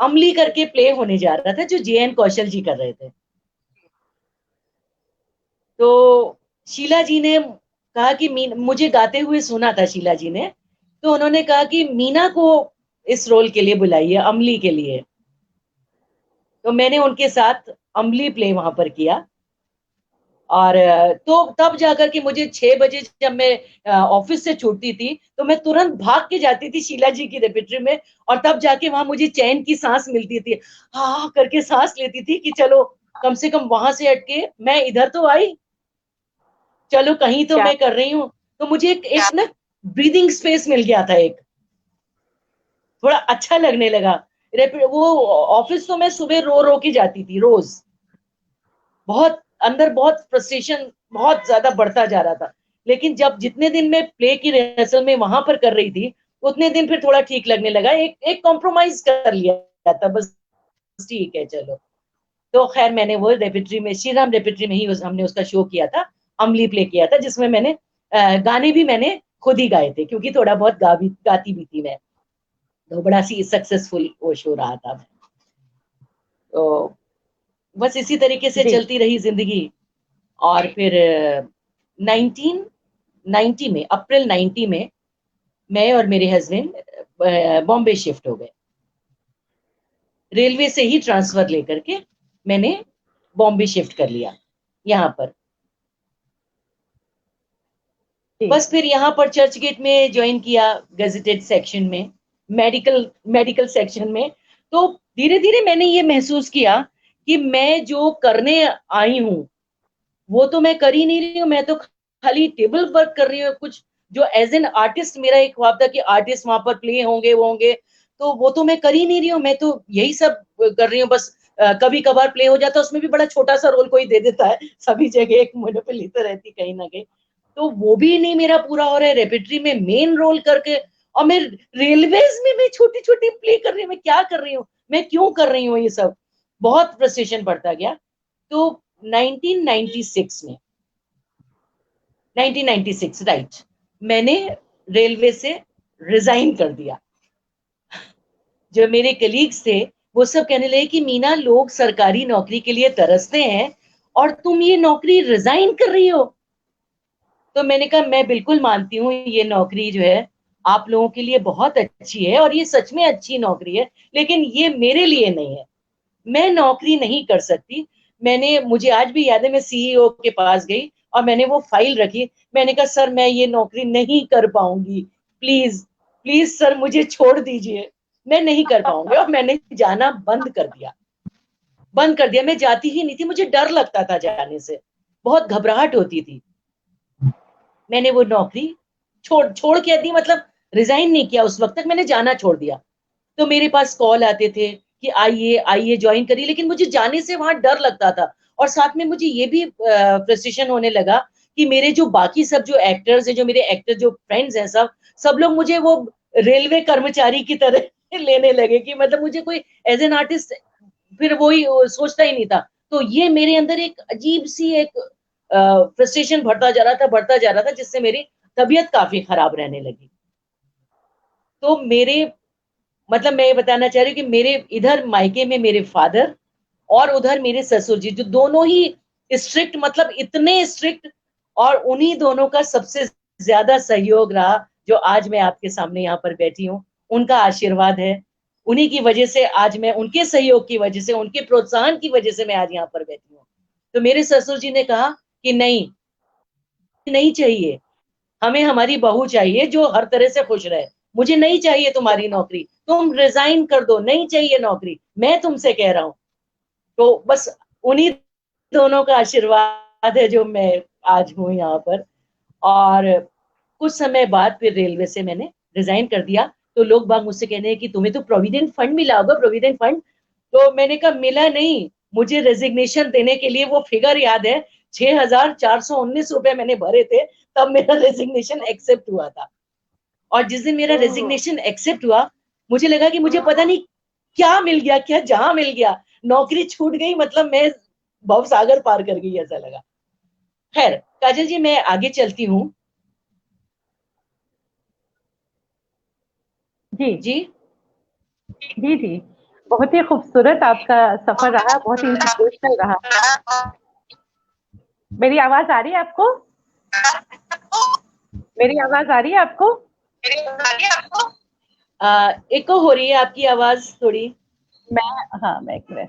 अमली करके प्ले होने जा रहा था, जो जे एन कौशल जी कर रहे थे। तो शीला जी ने कहा कि मुझे गाते हुए सुना था शीला जी ने, तो उन्होंने कहा कि मीना को इस रोल के लिए बुलाइए, अमली के लिए। तो मैंने उनके साथ अमली प्ले वहां पर किया। और तो तब जाकर के मुझे 6 बजे जब मैं ऑफिस से छूटती थी, तो मैं तुरंत भाग के जाती थी शीला जी की रेपिट्री में, और तब जाके वहां मुझे चैन की सांस मिलती थी, हाँ करके सांस लेती थी कि चलो कम से कम वहां से हटके मैं इधर तो आई, चलो कहीं तो क्या मैं कर रही हूँ। तो मुझे एक ना ब्रीदिंग स्पेस मिल गया था, एक थोड़ा अच्छा लगने लगा। वो ऑफिस तो मैं सुबह रो रो के जाती थी रोज, बहुत अंदर बहुत फ्रस्ट्रेशन बहुत ज्यादा बढ़ता जा रहा था। लेकिन जब जितने दिन मैं प्ले की रिहर्सल में वहां पर कर रही थी, उतने दिन फिर थोड़ा ठीक लगने लगा, एक एक कॉम्प्रोमाइज कर लिया था बस, ठीक है चलो। तो खैर मैंने वो रेपिट्री में, श्री राम रेपिट्री में ही हमने उसका शो किया था, अमली प्ले किया था, जिसमें मैंने गाने भी मैंने खुद ही गाए थे, क्योंकि थोड़ा बहुत गाती भी थी मैं। तो बड़ा सी सक्सेसफुल वो शो रहा था। तो बस इसी तरीके से जी चलती रही जिंदगी। और फिर 1990 में, अप्रैल 90 में मैं और मेरे हस्बैंड बॉम्बे शिफ्ट हो गए, रेलवे से ही ट्रांसफर लेकर के मैंने बॉम्बे शिफ्ट कर लिया यहाँ पर। जी बस फिर यहाँ पर चर्च गेट में ज्वाइन किया, गेजेटेड सेक्शन में, मेडिकल मेडिकल सेक्शन में। तो धीरे धीरे मैंने ये महसूस किया कि मैं जो करने आई हूँ वो तो मैं कर ही नहीं रही हूँ, मैं तो खाली टेबल वर्क कर रही हूँ कुछ, जो एज एन आर्टिस्ट मेरा एक ख्वाब था कि आर्टिस्ट वहां पर प्ले होंगे वो होंगे, तो वो तो मैं कर ही नहीं रही हूँ, मैं तो यही सब कर रही हूँ बस। कभी कभार प्ले हो जाता है, उसमें भी बड़ा छोटा सा रोल कोई दे देता है, सभी जगह एक मोनोपोली तो रहती कहीं ना कहीं। तो वो भी नहीं मेरा पूरा हो रहा है, रेपेट्री में मेन रोल करके, और मैं रेलवेज में मैं छोटी छोटी प्ले कर रही हूँ, मैं क्या कर रही हूँ, मैं क्यों कर रही हूँ ये सब, बहुत फ्रस्ट्रेशन बढ़ता गया। तो 1996 में, 1996 राइट, मैंने रेलवे से रिजाइन कर दिया। जो मेरे कलीग्स थे वो सब कहने लगे कि मीना, लोग सरकारी नौकरी के लिए तरसते हैं और तुम ये नौकरी रिजाइन कर रही हो। तो मैंने कहा मैं बिल्कुल मानती हूँ ये नौकरी जो है आप लोगों के लिए बहुत अच्छी है और ये सच में अच्छी नौकरी है, लेकिन ये मेरे लिए नहीं है, मैं नौकरी नहीं कर सकती। मुझे आज भी याद है, मैं सीईओ के पास गई और मैंने वो फाइल रखी, मैंने कहा सर मैं ये नौकरी नहीं कर पाऊंगी, प्लीज प्लीज सर मुझे छोड़ दीजिए, मैं नहीं कर पाऊंगी। और मैंने जाना बंद कर दिया, मैं जाती ही नहीं थी, मुझे डर लगता था जाने से, बहुत घबराहट होती थी। मैंने वो नौकरी छोड़ छोड़ के दी, मतलब रिजाइन नहीं किया, उस वक्त तक मैंने जाना छोड़ दिया। तो मेरे पास कॉल आते थे कि आइए आइए ज्वाइन करिए, लेकिन मुझे जाने से वहां डर लगता था। और साथ में मुझे ये भी फ्रस्ट्रेशन होने लगा कि मेरे जो बाकी सब जो एक्टर्स हैं, जो मेरे एक्टर जो फ्रेंड्स हैं, सब सब लोग मुझे वो रेलवे कर्मचारी की तरह लेने लगे कि मतलब मुझे कोई एज एन आर्टिस्ट फिर वही सोचता ही नहीं था। तो ये मेरे अंदर एक अजीब सी एक फ्रस्ट्रेशन बढ़ता जा रहा था, जिससे मेरी तबीयत काफी खराब रहने लगी। तो मेरे मतलब मैं ये बताना चाह रही हूँ कि मेरे इधर मायके में मेरे फादर और उधर मेरे ससुर जी, जो दोनों ही स्ट्रिक्ट, मतलब इतने स्ट्रिक्ट, और उन्हीं दोनों का सबसे ज्यादा सहयोग रहा, जो आज मैं आपके सामने यहाँ पर बैठी हूँ, उनका आशीर्वाद है। उन्हीं की वजह से आज मैं, उनके सहयोग की वजह से, उनके प्रोत्साहन की वजह से मैं आज यहाँ पर बैठी हूँ। तो मेरे ससुर जी ने कहा कि नहीं, नहीं चाहिए, हमें हमारी बहू चाहिए जो हर तरह से खुश रहे, मुझे नहीं चाहिए तुम्हारी नौकरी, तुम रिजाइन कर दो, नहीं चाहिए नौकरी, मैं तुमसे कह रहा हूं। तो बस उन्हीं दोनों का आशीर्वाद है जो मैं आज हूं यहाँ पर। और कुछ समय बाद फिर रेलवे से मैंने रिजाइन कर दिया। तो लोग बाग मुझसे कहने हैं कि तुम्हें तो प्रोविडेंट फंड मिला होगा, प्रोविडेंट फंड। तो मैंने कहा मिला नहीं, मुझे रेजिग्नेशन देने के लिए वो फिगर याद है, 6,419 रुपए मैंने भरे थे, तब मेरा रेजिग्नेशन एक्सेप्ट हुआ था। और जिस दिन मेरा रेजिग्नेशन एक्सेप्ट हुआ, मुझे लगा कि मुझे पता नहीं क्या मिल गया, क्या जहां मिल गया, नौकरी छूट गई, मतलब मैं भव सागर पार कर गई, ऐसा लगा। खैर काजल जी, मैं आगे चलती हूँ। जी जी। जी जी, बहुत ही खूबसूरत आपका सफर रहा, बहुत ही इंस्पिरेशनल रहा। मेरी आवाज आ रही है आपको? मेरी आवाज आ रही है आपको? एको हो रही है आपकी आवाज थोड़ी। मैं, हाँ मैं एक मिनट।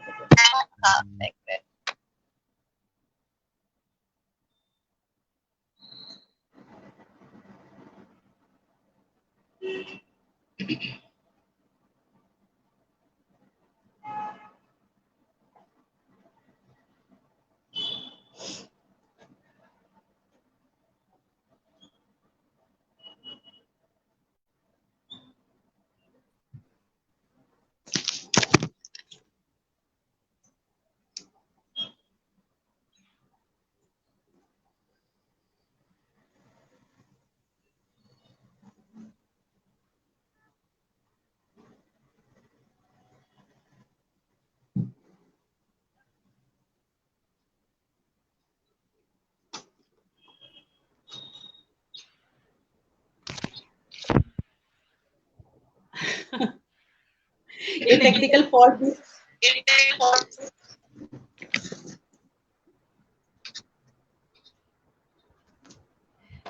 ये टेक्निकल फॉल्ट भी।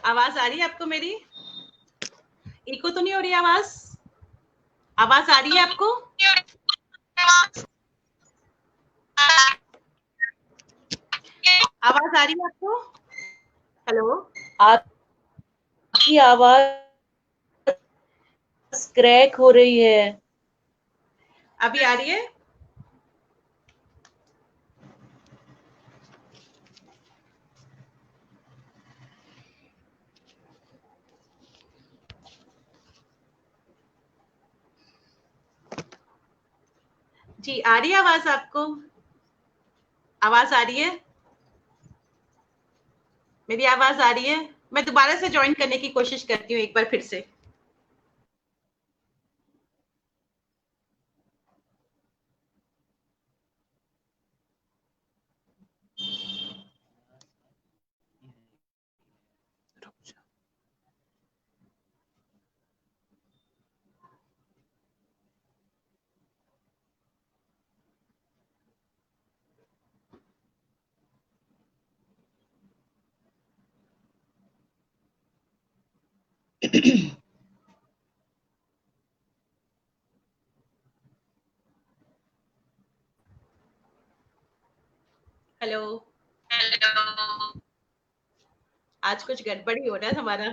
आवाज आ रही है आपको मेरी? इको तो नहीं हो रही आवाज? आवाज आ रही है आपको? आवाज आ रही है आपको? हेलो, आपकी आवाज क्रैक हो रही है। अभी आ रही है? जी, आ रही है आवाज आपको? आवाज आ रही है? मेरी आवाज आ रही है? मैं दोबारा से ज्वाइन करने की कोशिश करती हूँ एक बार फिर से। हेलो। आज कुछ गड़बड़ी हो रहा है हमारा।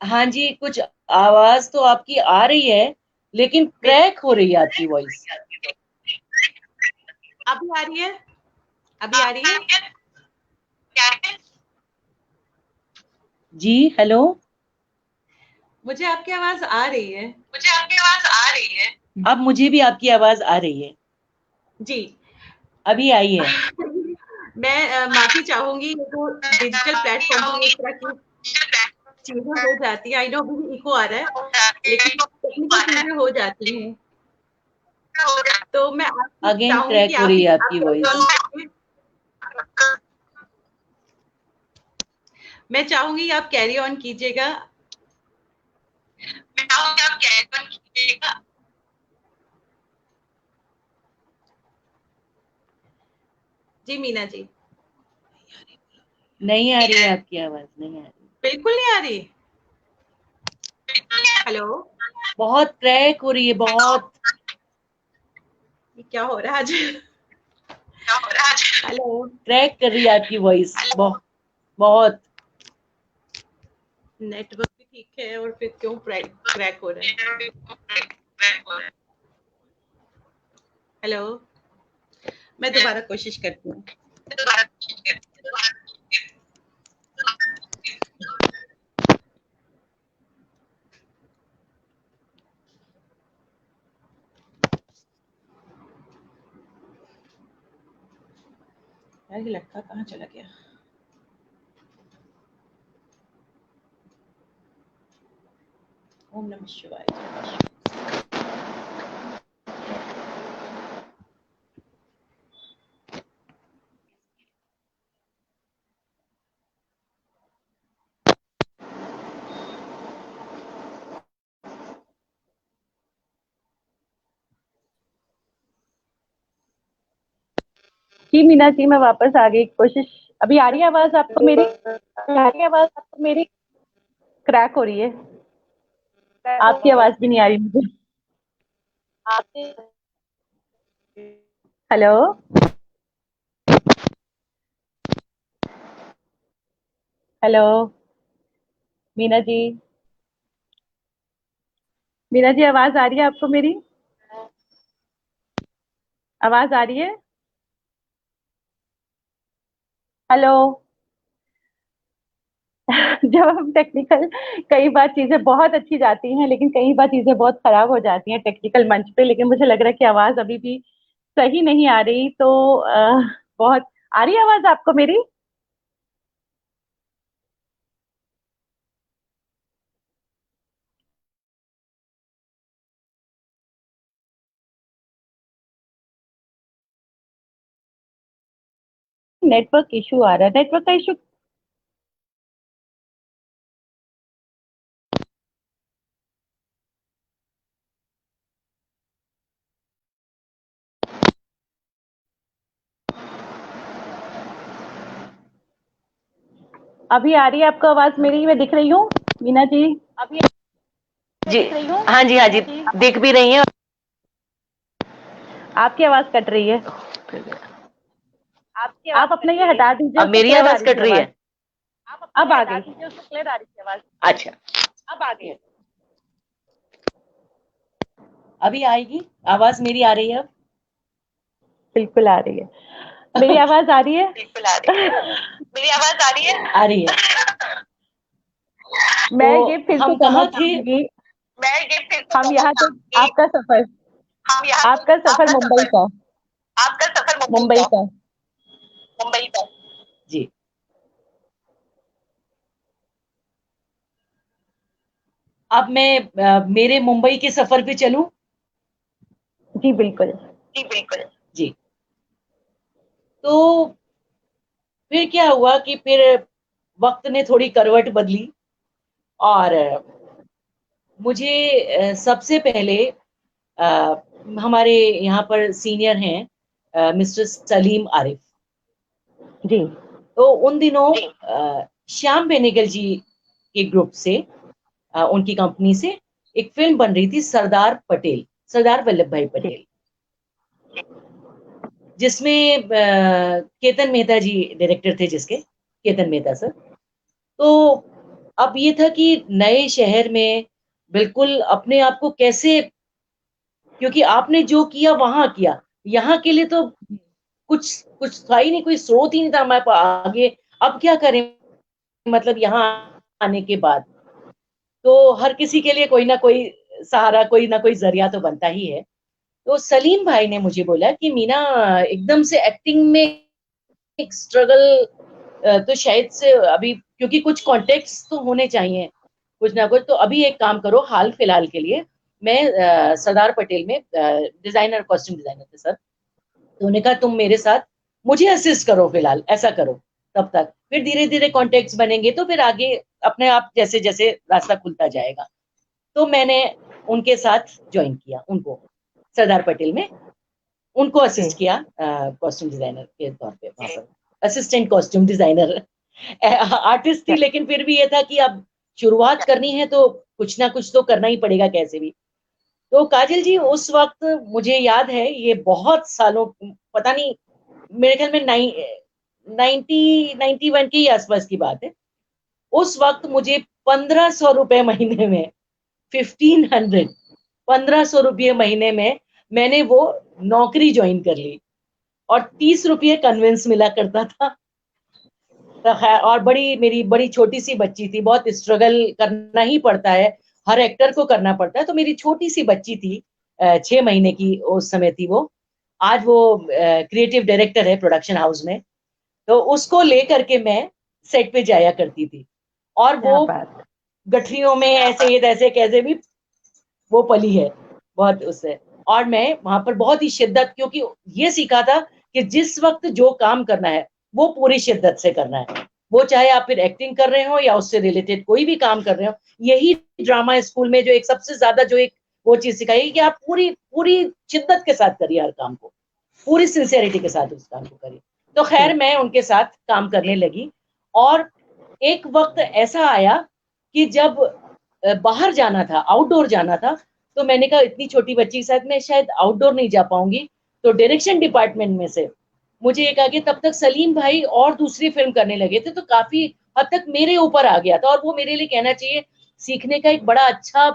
हाँ जी, कुछ आवाज तो आपकी आ रही है लेकिन क्रैक हो रही है आपकी वॉइस। अभी आ रही है? अभी आ रही है? जी हेलो, मुझे आपकी आवाज आ रही है। अब मुझे भी आपकी आवाज आ रही है, जी। अभी आई है। मैं माफी चाहूंगी, ये तो डिजिटल प्लेटफॉर्म पर इस तरह की चीजें हो जाती है। आई नो अभी इको आ रहा है, लेकिन टेक्निकल चीजें हो जाती हैं। तो मैं आपसे अगेन चाहूंगी कि क्रैक हो आप रही है आपकी वॉइस। मैं चाहूंगी आप कैरी ऑन कीजिएगा। जी मीना जी। नहीं आ रही है आपकी आवाज, नहीं आ रही, बिल्कुल नहीं आ रही। हेलो। बहुत क्रैक हो रही है, बहुत। ये क्या हो रहा है आज? हेलो। क्रैक कर रही है आपकी वॉइस, बहुत। नेटवर्क भी ठीक है और फिर क्यों क्रैक हो रहा है? हेलो। मैं दोबारा कोशिश करती हूँ। यार ये लड़का कहाँ चला गया? ओम नमः शिवाय। जी मीना जी, मैं वापस आ गई। कोशिश अभी आ रही है आवाज आपको मेरी? क्रैक हो रही है। आपकी आवाज भी नहीं आ रही मुझे। हेलो। हेलो मीना जी। मीना जी, आवाज आ रही है आपको मेरी? आवाज आ रही है? हेलो। जब हम टेक्निकल, कई बार चीजें बहुत अच्छी जाती हैं लेकिन कई बार चीजें बहुत खराब हो जाती हैं टेक्निकल मंच पे। लेकिन मुझे लग रहा है कि आवाज अभी भी सही नहीं आ रही। तो बहुत आ रही है आवाज आपको मेरी? नेटवर्क इशू आ रहा है, नेटवर्क का इशू। अभी आ रही है आपको आवाज मेरी? मैं दिख रही हूँ मीना जी? अभी जी हाँ जी, हाँ जी, दिख भी रही है। आपकी आवाज कट रही है। आप अपना ये हटा दीजिए, अब उससे मेरी क्लियर आ आवाज रही कट थी रही आवाज। है? अब आ गई। उससे क्लियर आ रही थी आवाज। अच्छा, अब आ गई। अभी आएगी आवाज मेरी? आ रही है अब? बिल्कुल आ रही है। मेरी आवाज आ रही है? आ रही है। मैं तो ये फिर से हम कहना कहाँ थे? चाहूंगी, हम यहाँ तो आपका सफर मुंबई का। मुंबई का। जी, अब मैं मेरे मुंबई के सफर पे चलूं? जी बिल्कुल। जी। तो फिर क्या हुआ कि फिर वक्त ने थोड़ी करवट बदली और मुझे सबसे पहले हमारे यहाँ पर सीनियर हैं मिस्टर सलीम आरिफ। जी। तो उन दिनों श्याम बेनेगल जी के ग्रुप से, उनकी कंपनी से एक फिल्म बन रही थी, सरदार पटेल, सरदार वल्लभ भाई पटेल, जिसमें केतन मेहता जी डायरेक्टर थे, जिसके केतन मेहता सर। तो अब ये था कि नए शहर में बिल्कुल अपने आप को कैसे, क्योंकि आपने जो किया वहां किया, यहाँ के लिए तो कुछ कुछ था ही नहीं, कोई स्रोत ही नहीं था हमारे पास आगे, अब क्या करें, मतलब यहाँ आने के बाद तो हर किसी के लिए कोई ना कोई सहारा, कोई ना कोई जरिया तो बनता ही है। तो सलीम भाई ने मुझे बोला कि मीना, एकदम से एक्टिंग में एक स्ट्रगल तो शायद से अभी, क्योंकि कुछ कॉन्टेक्स्ट तो होने चाहिए कुछ ना कुछ, तो अभी एक काम करो, हाल फिलहाल के लिए मैं सरदार पटेल में डिजाइनर, कॉस्ट्यूम डिजाइनर थे सर, तो उन्होंने कहा तुम मेरे साथ मुझे असिस्ट करो फिलहाल, ऐसा करो तब तक, फिर धीरे धीरे कॉन्टेक्ट्स बनेंगे तो फिर आगे अपने आप जैसे जैसे रास्ता खुलता जाएगा। तो मैंने उनके साथ ज्वाइन किया, उनको सरदार पटेल में उनको असिस्ट किया कॉस्ट्यूम डिजाइनर के तौर पे, वहां पर असिस्टेंट कॉस्ट्यूम डिजाइनर। आर्टिस्ट थी लेकिन फिर भी ये था कि अब शुरुआत करनी है तो कुछ ना कुछ तो करना ही पड़ेगा कैसे भी। तो काजल जी उस वक्त मुझे याद है, ये बहुत सालों, पता नहीं, मेरे ख्याल में 91 के ही आसपास की बात है। उस वक्त मुझे 1500 रुपए महीने में, 1500, 1500 रुपये महीने में मैंने वो नौकरी ज्वाइन कर ली, और 30 रुपये कन्वेंस मिला करता था। तो और मेरी बड़ी छोटी सी बच्ची थी, बहुत स्ट्रगल करना ही पड़ता है, हर एक्टर को करना पड़ता है। तो मेरी छोटी सी बच्ची थी, 6 महीने की उस समय थी वो, आज वो क्रिएटिव डायरेक्टर है प्रोडक्शन हाउस में। तो उसको लेकर के मैं सेट पे जाया करती थी, और वो गठरियों में ऐसे तैसे कैसे भी वो पली है बहुत उससे। और मैं वहां पर बहुत ही शिद्दत, क्योंकि ये सीखा था कि जिस वक्त जो काम करना है वो पूरी शिद्दत से करना है, वो चाहे आप फिर एक्टिंग कर रहे हो या उससे रिलेटेड कोई भी काम कर रहे हो। यही ड्रामा स्कूल में जो एक सबसे ज्यादा जो एक वो चीज सिखाई कि आप पूरी पूरी शिद्दत के साथ करिए हर काम को, पूरी सिंसियरिटी के साथ उस काम को करिए। तो खैर मैं उनके साथ काम करने लगी, और एक वक्त ऐसा आया कि जब बाहर जाना था, आउटडोर जाना था, तो मैंने कहा इतनी छोटी बच्ची के साथ मैं शायद आउटडोर नहीं जा पाऊंगी। तो डायरेक्शन डिपार्टमेंट में से मुझे एक आगे, तब तक सलीम भाई और दूसरी फिल्म करने लगे थे, तो काफी हद तक मेरे ऊपर आ गया था, और वो मेरे लिए कहना चाहिए सीखने का एक बड़ा अच्छा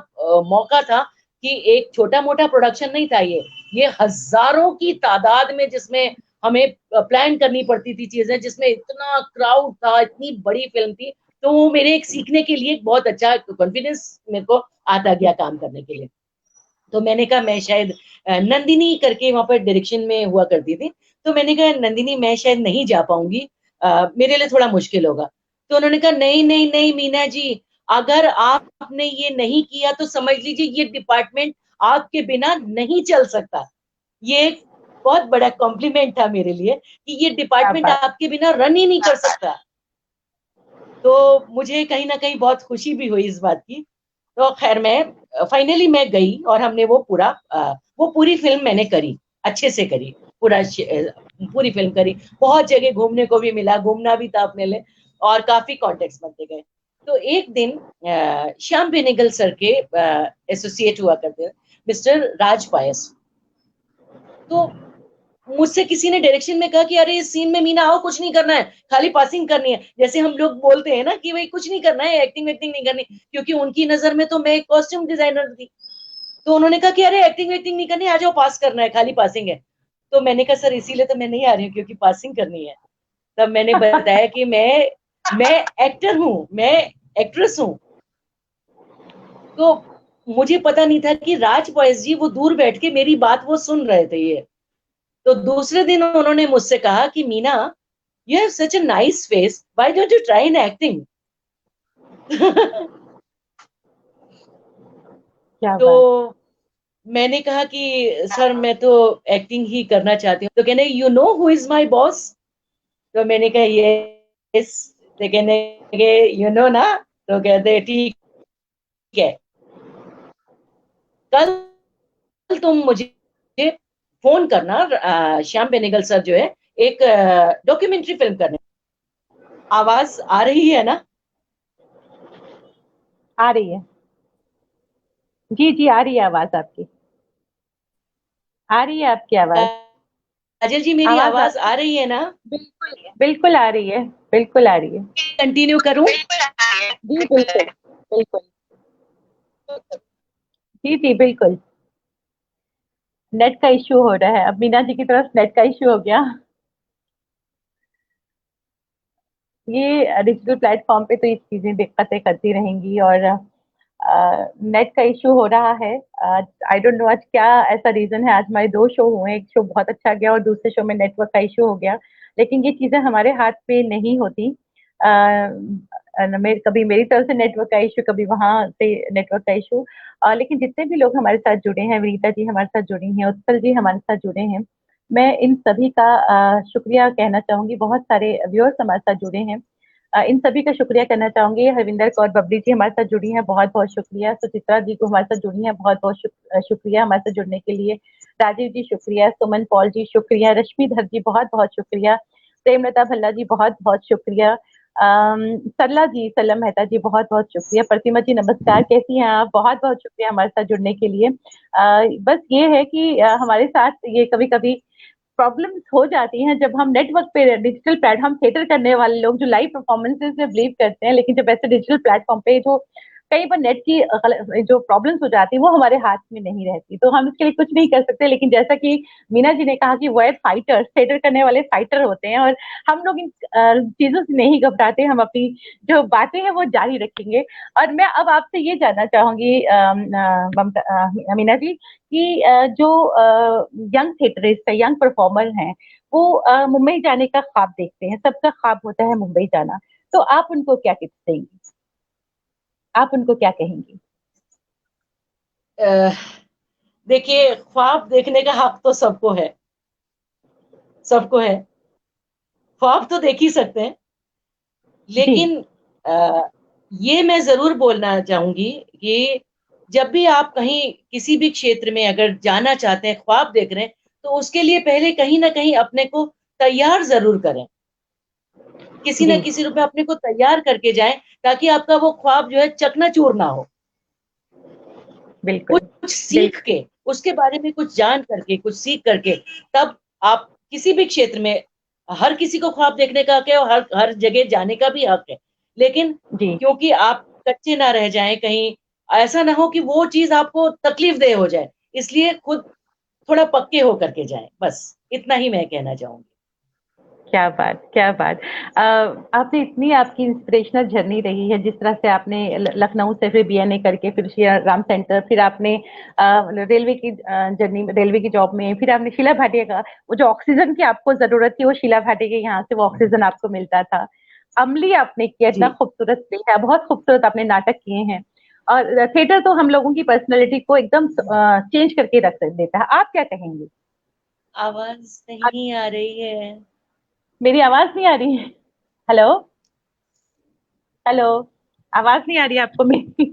मौका था कि एक छोटा मोटा प्रोडक्शन नहीं था ये हजारों की तादाद में, जिसमें हमें प्लान करनी पड़ती थी चीजें, जिसमें इतना क्राउड था, इतनी बड़ी फिल्म थी। तो वो मेरे एक सीखने के लिए एक बहुत अच्छा कॉन्फिडेंस मेरे को आता गया काम करने के लिए। तो मैंने कहा मैं शायद, नंदिनी करके वहां पर डायरेक्शन में हुआ करती थी, तो मैंने कहा नंदिनी मैं शायद नहीं जा पाऊंगी, मेरे लिए थोड़ा मुश्किल होगा। तो उन्होंने कहा नहीं नहीं नहीं मीना जी, अगर आपने ये नहीं किया तो समझ लीजिए ये डिपार्टमेंट आपके बिना नहीं चल सकता। ये एक बहुत बड़ा कॉम्प्लीमेंट था मेरे लिए कि ये डिपार्टमेंट आपके बिना रन ही नहीं कर सकता। तो मुझे कहीं ना कहीं बहुत खुशी भी हुई इस बात की। तो खैर मैं फाइनली मैं गई, और हमने वो पूरी फिल्म मैंने करी, अच्छे से करी, पूरी फिल्म करी, बहुत जगह घूमने को भी मिला, घूमना भी था अपने लिए, और काफी कॉन्टेक्ट्स बनते गए। तो एक दिन श्याम बेनेगल सर के एसोसिएट हुआ करते मिस्टर राज पायस, तो मुझसे किसी ने डायरेक्शन में कहा कि अरे इस सीन में मीना आओ, कुछ नहीं करना है, खाली पासिंग करनी है, जैसे हम लोग बोलते हैं ना कि भाई कुछ नहीं करना है, एक्टिंग वेक्टिंग नहीं करनी, क्योंकि उनकी नजर में तो मैं एक कॉस्ट्यूम डिजाइनर थी। तो उन्होंने कहा कि अरे एक्टिंग वेक्टिंग नहीं करनी, आ जाओ पास करना है, खाली पासिंग है। तो मैंने कहा सर इसीलिए तो मैं नहीं आ रही हूँ क्योंकि पासिंग करनी है। तब मैंने बताया कि मैं एक्टर हूँ, मैं एक्ट्रेस हूँ। तो मुझे पता नहीं था कि राज बॉयस जी वो दूर बैठ के मेरी बात वो सुन रहे थे ये। तो दूसरे दिन उन्होंने मुझसे कहा कि Meena, you have such a nice face, why don't you try in acting. तो मैंने कहा कि सर मैं तो एक्टिंग ही करना चाहती हूँ। तो कहने you know who is my boss. तो मैंने कहा यस। तो कहने यू नो ना। तो कहते ठीक है, कल तुम मुझे फोन करना, श्याम बेनेगल सर जो है एक डॉक्यूमेंट्री फिल्म करने। आवाज आ रही है ना? आ रही है। जी जी, आ रही है आवाज आपकी, आ रही है आपकी आवाज। काजल जी, मेरी आवाज आवाज आ रही है ना? बिल्कुल बिल्कुल आ रही है, बिल्कुल आ रही है। कंटिन्यू करूं? जी बिल्कुल बिल्कुल। जी जी बिल्कुल। नेट का इश्यू हो रहा है, अब मीना जी की तरफ नेट का इश्यू हो गया। ये डिजिटल प्लेटफॉर्म पे तो ये चीजें दिक्कतें करती रहेंगी, और नेट का इशू हो रहा है। आई डोंट नो आज क्या ऐसा रीजन है। आज हमारे दो शो हुए, एक शो बहुत अच्छा गया और दूसरे शो में नेटवर्क का इशू हो गया। लेकिन ये चीजें हमारे हाथ में नहीं होती। कभी मेरी तरफ से नेटवर्क का इशू, कभी वहां से नेटवर्क का इशू। लेकिन जितने भी लोग हमारे साथ जुड़े हैं, विनीता जी हमारे साथ जुड़ी हैं, उत्पल जी हमारे साथ जुड़े हैं, मैं इन सभी का शुक्रिया कहना चाहूंगी। बहुत सारे व्यूअर्स हमारे साथ जुड़े हैं, इन सभी का शुक्रिया करना चाहूंगी। हरविंदर कौर बबली जी हमारे साथ जुड़ी हैं, बहुत बहुत शुक्रिया। सुचित्रा जी को हमारे साथ जुड़ी हैं, बहुत बहुत शुक्रिया हमारे साथ जुड़ने के लिए। राजीव जी शुक्रिया, सुमन पॉल जी शुक्रिया, रश्मिधर जी बहुत बहुत शुक्रिया, प्रेमलता भल्ला जी बहुत बहुत शुक्रिया, सरला जी, सलम मेहता जी बहुत बहुत शुक्रिया, प्रतिमा जी नमस्कार, कैसी हैं आप? बहुत बहुत शुक्रिया हमारे साथ जुड़ने के लिए। बस ये है कि हमारे साथ ये कभी कभी प्रॉब्लम्स हो जाती हैं जब हम नेटवर्क पे, डिजिटल प्लेटफॉर्म, थिएटर करने वाले लोग जो लाइव परफॉर्मेंसेस में बिलीव करते हैं, लेकिन जब ऐसे डिजिटल प्लेटफॉर्म पे जो कई बार नेट की जो प्रॉब्लम्स हो जाती है वो हमारे हाथ में नहीं रहती, तो हम इसके लिए कुछ नहीं कर सकते। लेकिन जैसा कि मीना जी ने कहा कि वो फाइटर, थिएटर करने वाले फाइटर होते हैं, और हम लोग इन चीजों से नहीं घबराते, हम अपनी जो बातें हैं वो जारी रखेंगे। और मैं अब आपसे ये जानना चाहूंगी मीना जी कि जो यंग थिएटरिस्ट है, यंग परफॉर्मर हैं, वो मुंबई जाने का ख्वाब देखते हैं, सबका ख्वाब होता है मुंबई जाना, तो आप उनको क्या टिप्स देंगी, आप उनको क्या कहेंगी? देखिए, ख्वाब देखने का हक तो सबको है, सबको है। ख्वाब तो देख ही सकते हैं, जी लेकिन ये मैं जरूर बोलना चाहूंगी कि जब भी आप कहीं किसी भी क्षेत्र में अगर जाना चाहते हैं, ख्वाब देख रहे हैं, तो उसके लिए पहले कहीं ना कहीं अपने को तैयार जरूर करें। किसी जी ना किसी रूप में अपने को तैयार करके जाएं, ताकि आपका वो ख्वाब जो है चकनाचूर ना हो। बिल्कुल कुछ सीख बिल्कुल। के, उसके बारे में कुछ जान करके, कुछ सीख करके, तब आप किसी भी क्षेत्र में, हर किसी को ख्वाब देखने का हक है और हर हर जगह जाने का भी हक है, लेकिन जी क्योंकि आप कच्चे ना रह जाएं, कहीं ऐसा ना हो कि वो चीज आपको तकलीफ दे हो जाए, इसलिए खुद थोड़ा पक्के होकर के जाएं। बस इतना ही मैं कहना चाहूंगी। क्या बात, क्या बात। आपने इतनी, आपकी इंस्पिरेशनल जर्नी रही है, जिस तरह से आपने लखनऊ से फिर बीएनए करके फिर श्री राम सेंटर, फिर आपने रेलवे की जर्नी, रेलवे की जॉब में, फिर आपने शीला भाटिया का, वो जो ऑक्सीजन की आपको जरूरत थी वो शीला भाटिया के यहाँ से वो ऑक्सीजन आपको मिलता था। अमली आपने किया, इतना जी, खूबसूरत प्ले है, बहुत खूबसूरत आपने नाटक किए हैं। और थिएटर तो हम लोगों की पर्सनैलिटी को एकदम चेंज करके रख देता है। आप क्या कहेंगे? आवाज नहीं आ रही है। मेरी आवाज नहीं आ रही है? हेलो, हेलो, आवाज नहीं आ रही है आपको मेरी?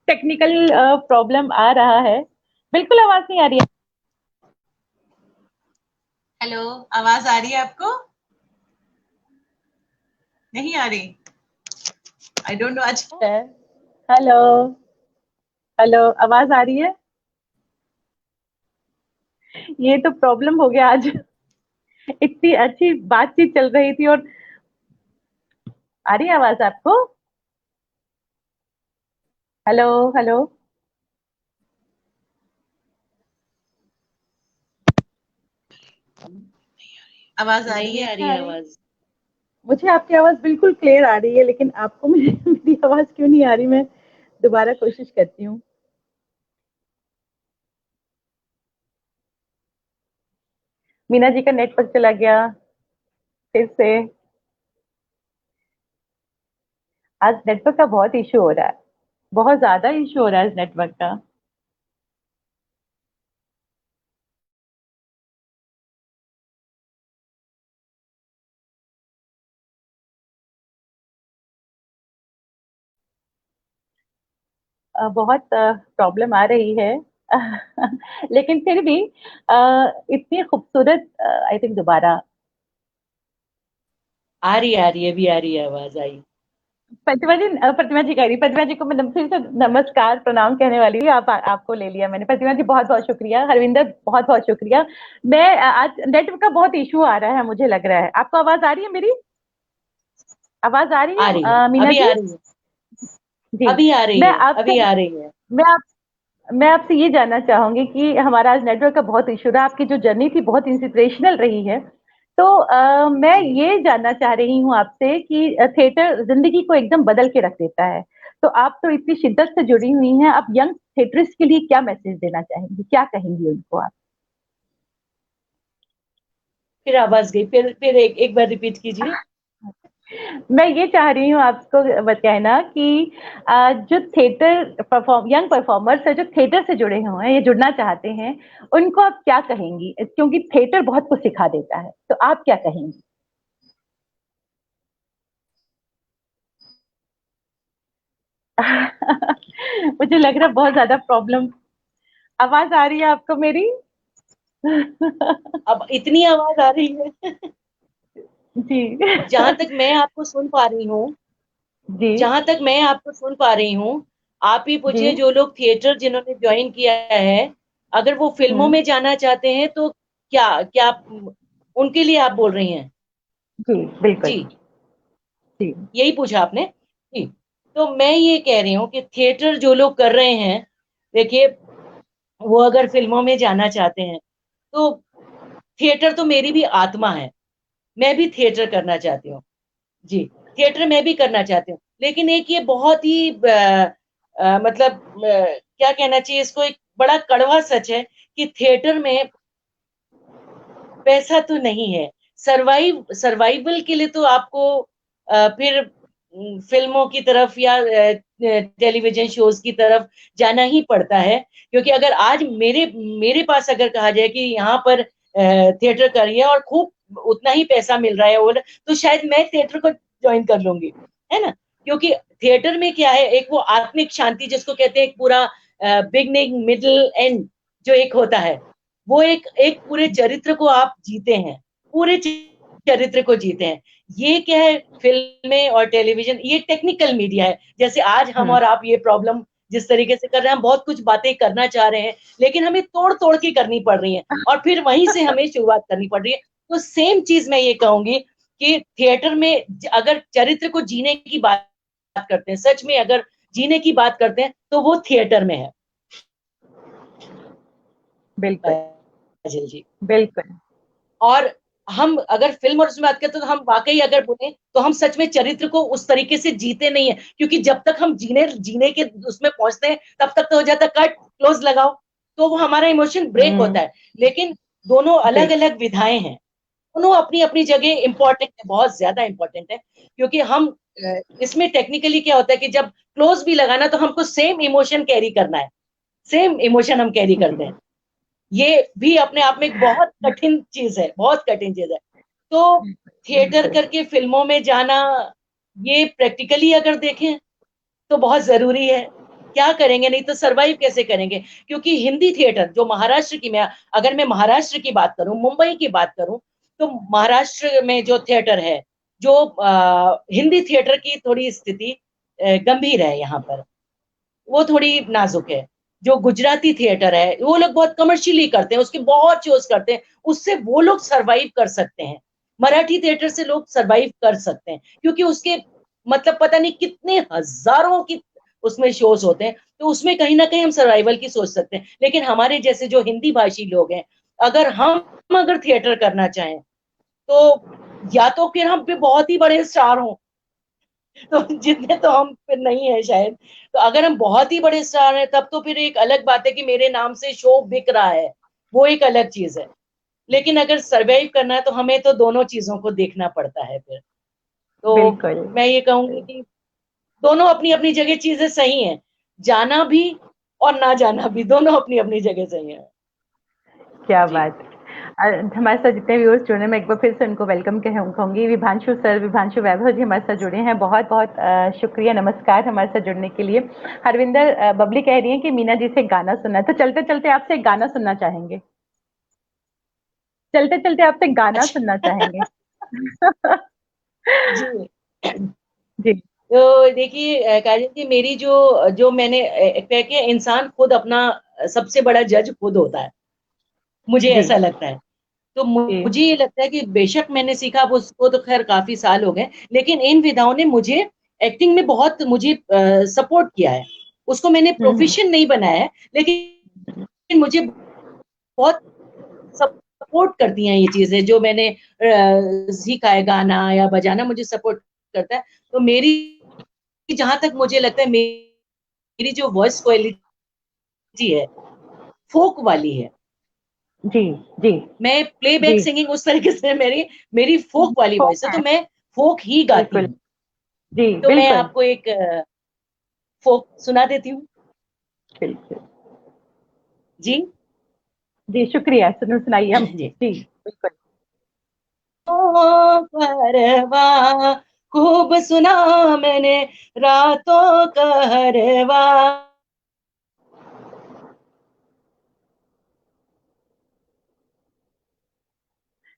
टेक्निकल प्रॉब्लम आ रहा है, बिल्कुल आवाज नहीं आ रही है। हेलो, आवाज आ रही है आपको? नहीं आ रही? आई डोंट नो आज। हेलो, हेलो, आवाज आ रही है? ये तो प्रॉब्लम हो गया आज। इतनी अच्छी बातचीत चल रही थी, और आ रही है आवाज आपको? हेलो, हेलो, आवाज आ रही नहीं है आ क्या? रही आ रही? आवाज। मुझे आपकी आवाज बिल्कुल क्लियर आ रही है, लेकिन आपको मेरी आवाज क्यों नहीं आ रही? मैं दोबारा कोशिश करती हूँ। मीना जी का नेटवर्क चला गया फिर से। आज नेटवर्क का बहुत इशू हो रहा है, बहुत ज्यादा इशू हो रहा है इस नेटवर्क का। बहुत प्रॉब्लम आ रही है। लेकिन फिर भी इतनी खूबसूरत, आई थिंक दोबारा। आ रही है, अभी आ रही है, आवाज आई। प्रतिमा जी कह रही, प्रतिमा जी को मैं फिर से नमस्कार प्रणाम कहने वाली हूँ, आपको ले लिया मैंने। प्रतिमा जी बहुत बहुत शुक्रिया, हरविंदर बहुत बहुत शुक्रिया। मैं आज नेटवर्क का बहुत इशू आ रहा है मुझे लग रहा है। आपको आवाज आ रही है मेरी? आवाज आ रही आ है रही है, मीना अभी जी? आ रही है, जी। अभी आ रही मैं है, आपसे अभी आ रही है। मैं आप मैं आपसे ये जानना चाहूंगी कि हमारा आज नेटवर्क का बहुत इशू रहा, आपकी जो जर्नी थी बहुत इंस्पिरेशनल रही है। तो मैं जी, ये जानना चाह रही हूँ आपसे कि थिएटर जिंदगी को एकदम बदल के रख देता है। तो आप तो इतनी शिद्दत से जुड़ी हुई हैं, आप यंग थिएटरिस्ट के लिए क्या मैसेज देना चाहेंगी, क्या कहेंगी उनको आप? फिर आवाज गई, फिर एक बार रिपीट कीजिए। मैं ये चाह रही हूँ आपको बताना कि जो थिएटर यंग परफॉर्मर्स है जो थिएटर से जुड़े हुए हैं, ये जुड़ना चाहते हैं, उनको आप क्या कहेंगी? क्योंकि थिएटर बहुत कुछ सिखा देता है, तो आप क्या कहेंगी? मुझे लग रहा है बहुत ज्यादा प्रॉब्लम। आवाज आ रही है आपको मेरी? अब इतनी आवाज आ रही है। जी। जहां तक मैं आपको सुन पा रही हूँ, जी। जहां तक मैं आपको सुन पा रही हूँ, आप ही जी। पूछिए, जो लोग थिएटर जिन्होंने ज्वाइन किया है, अगर वो फिल्मों हम्म। में जाना चाहते हैं तो क्या क्या उनके लिए आप बोल रही हैं? जी बिल्कुल। जी, जी। यही पूछा आपने। जी, तो मैं ये कह रही हूँ कि थिएटर जो लोग कर रहे हैं, देखिए, वो अगर फिल्मों में जाना चाहते हैं तो थिएटर तो मेरी भी आत्मा है, मैं भी थिएटर करना चाहती हूँ। जी, थिएटर मैं भी करना चाहती हूँ, लेकिन एक ये बहुत ही मतलब क्या कहना चाहिए इसको, एक बड़ा कड़वा सच है कि थिएटर में पैसा तो नहीं है। सर्वाइवल के लिए तो आपको फिर फिल्मों की तरफ या टेलीविजन शोज की तरफ जाना ही पड़ता है, क्योंकि अगर आज मेरे मेरे पास अगर कहा जाए कि यहाँ पर थिएटर करिए और खूब उतना ही पैसा मिल रहा है, और तो शायद मैं थिएटर को ज्वाइन कर लूंगी, है ना? क्योंकि थिएटर में क्या है, एक वो आत्मिक शांति जिसको कहते हैं, एक पूरा बिगनिंग मिडिल एंड जो एक होता है, वो एक एक पूरे चरित्र को आप जीते हैं, पूरे चरित्र को जीते हैं। ये क्या है, फिल्में और टेलीविजन ये टेक्निकल मीडिया है। जैसे आज हम हम्म। और आप ये प्रॉब्लम जिस तरीके से कर रहे हैं, हम बहुत कुछ बातें करना चाह रहे हैं, लेकिन हमें तोड़ तोड़ के करनी पड़ रही है, और फिर वहीं से हमें शुरुआत करनी पड़ रही है। तो सेम चीज मैं ये कहूंगी कि थिएटर में अगर चरित्र को जीने की बात करते हैं, सच में अगर जीने की बात करते हैं, तो वो थिएटर में है। बिल्कुल। काजल जी, बिल्कुल। और हम अगर फिल्म और उसमें बात करते हैं, तो हम वाकई अगर बोले तो हम सच में चरित्र को उस तरीके से जीते नहीं है, क्योंकि जब तक हम जीने जीने के उसमें पहुंचते हैं, तब तक तो हो जाता है कट क्लोज लगाओ, तो वो हमारा इमोशन ब्रेक हम्म। होता है। लेकिन दोनों अलग बिल्कुल। अलग विधाएं हैं, दोनों अपनी अपनी जगह इंपॉर्टेंट है, बहुत ज्यादा इंपॉर्टेंट है। क्योंकि हम इसमें टेक्निकली क्या होता है कि जब क्लोज भी लगाना, तो हमको सेम इमोशन कैरी करना है, सेम इमोशन हम कैरी जी। करते हैं। ये भी अपने आप में एक बहुत कठिन चीज है, बहुत कठिन चीज है। तो थिएटर बिल्कुल। करके फिल्मों में जाना, ये प्रैक्टिकली अगर देखें तो बहुत जरूरी है। क्या करेंगे, नहीं तो सरवाइव कैसे करेंगे? क्योंकि हिंदी थिएटर जो महाराष्ट्र की, मैं अगर मैं महाराष्ट्र की बात करूं, मुंबई की बात करूं, तो महाराष्ट्र में जो थिएटर है, जो हिंदी थिएटर की थोड़ी स्थिति गंभीर है यहाँ पर, वो थोड़ी नाजुक है। जो गुजराती थिएटर है, वो लोग बहुत कमर्शियली करते हैं, उसके बहुत शोज करते हैं, उससे वो लोग सरवाइव कर सकते हैं। मराठी थिएटर से लोग सरवाइव कर सकते हैं, क्योंकि उसके मतलब पता नहीं कितने हजारों की उसमें शोज होते हैं, तो उसमें कहीं ना कहीं हम सर्वाइवल की सोच सकते हैं। लेकिन हमारे जैसे जो हिंदी भाषी लोग हैं, अगर हम अगर थिएटर करना चाहें, तो या तो फिर हम भी बहुत ही बड़े स्टार हों, तो जितने तो हम फिर नहीं है शायद। तो अगर हम बहुत ही बड़े स्टार हैं, तब तो फिर एक अलग बात है कि मेरे नाम से शो बिक रहा है, वो एक अलग चीज है। लेकिन अगर सरवाइव करना है, तो हमें तो दोनों चीजों को देखना पड़ता है फिर। तो बिल्कुल। मैं ये कहूंगी कि दोनों अपनी अपनी जगह चीजें सही हैं, जाना भी और ना जाना भी, दोनों अपनी अपनी जगह सही है। क्या जी, बात। हमारे साथ जितने व्यूअर्स जुड़े हैं, मैं एक बार फिर से उनको वेलकम कहूंगी। विभांशु सर, विभांशु वैभव जी हमारे साथ जुड़े हैं, बहुत बहुत शुक्रिया, नमस्कार हमारे साथ जुड़ने के लिए। हरविंदर, बबली कह रही है कि मीना जी से एक गाना सुनना है, तो चलते चलते आपसे एक गाना सुनना चाहेंगे। चलते चलते आपसे एक गाना सुनना अच्छा। चाहेंगे। जी, जी। तो देखिए काजल जी, मेरी जो मैंने तय किया, इंसान खुद अपना सबसे बड़ा जज खुद होता है, मुझे जी ऐसा लगता है। तो जी मुझे ये लगता है कि बेशक मैंने सीखा, अब उसको तो खैर काफी साल हो गए, लेकिन इन विधाओं ने मुझे एक्टिंग में बहुत मुझे सपोर्ट किया है। उसको मैंने हम्म प्रोफेशन नहीं बनाया है, लेकिन मुझे बहुत सपोर्ट करती हैं ये चीजें, जो मैंने सीखा है, गाना या बजाना मुझे सपोर्ट करता है। तो मेरी, जहां तक मुझे लगता है, मेरी जो वॉइस क्वालिटी है, फोक वाली है। जी जी मैं जी प्लेबैक सिंगिंग उस तरीके से, मेरी मेरी फोक वाली फोक वॉइस है, तो है, मैं फोक ही गाती बिल्कुल। हूँ। जी तो मैं बिल्कुल आपको एक फोक सुना देती हूँ बिल्कुल। जी। जी शुक्रिया, सुनाइए हम। जी। जी बिल्कुल। ओ परवा, खूब सुना मैंने रातों कहरवा।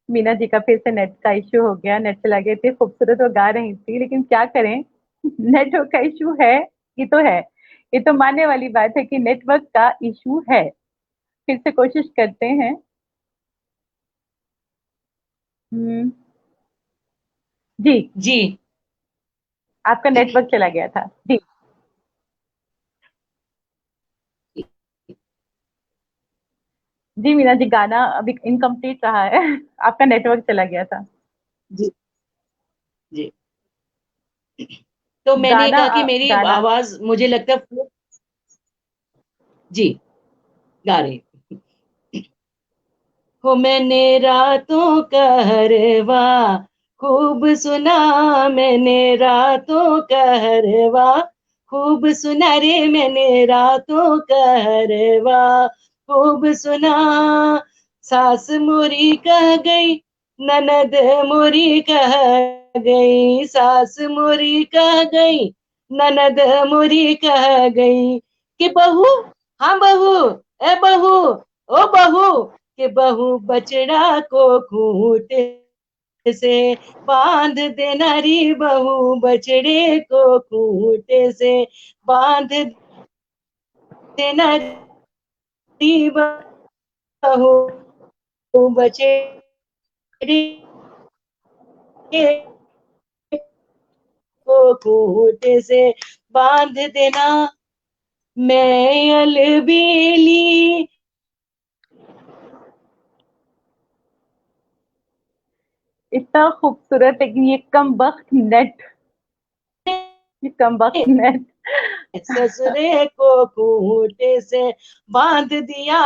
मीना जी का फिर से नेट का इश्यू हो गया, नेट चला गए थे, खूबसूरत वो गा रही थी लेकिन क्या करें नेटवर्क का इश्यू है, ये तो है, ये तो मानने वाली बात है कि नेटवर्क का इश्यू है। फिर से कोशिश करते हैं। हम्म, जी जी। आपका नेटवर्क चला गया था जी। जी मीना जी, गाना अभी इनकम्प्लीट रहा है आपका नेटवर्क चला गया था। जी। जी। तो मैंने ये गाना कहा कि मेरी गाना आवाज मुझे लगता है, जी, गा रही। हो मैंने रातों का हरवा, खूब सुना मैंने रातों का हरवा, खूब सुना रे मैंने रातों का हरवा, खूब सुना। सास मोरी कह गई, ननद मोरी कह गई, सास मोरी कह गई, ननद मोरी कह गई कि बहू, हाँ बहू, ए बहू, ओ बहू, कि बहू बछड़ा को खूंट से बांध देना री, बहू बछड़े को खूंट से बांध देना री, बहू बछड़े को खूंट से बांध देना। मैं अलबेली। इतना खूबसूरत, लेकिन ये कम वक्त नेट, ये कम वक्त नेट ससुरे को खूंटे से बांध दिया,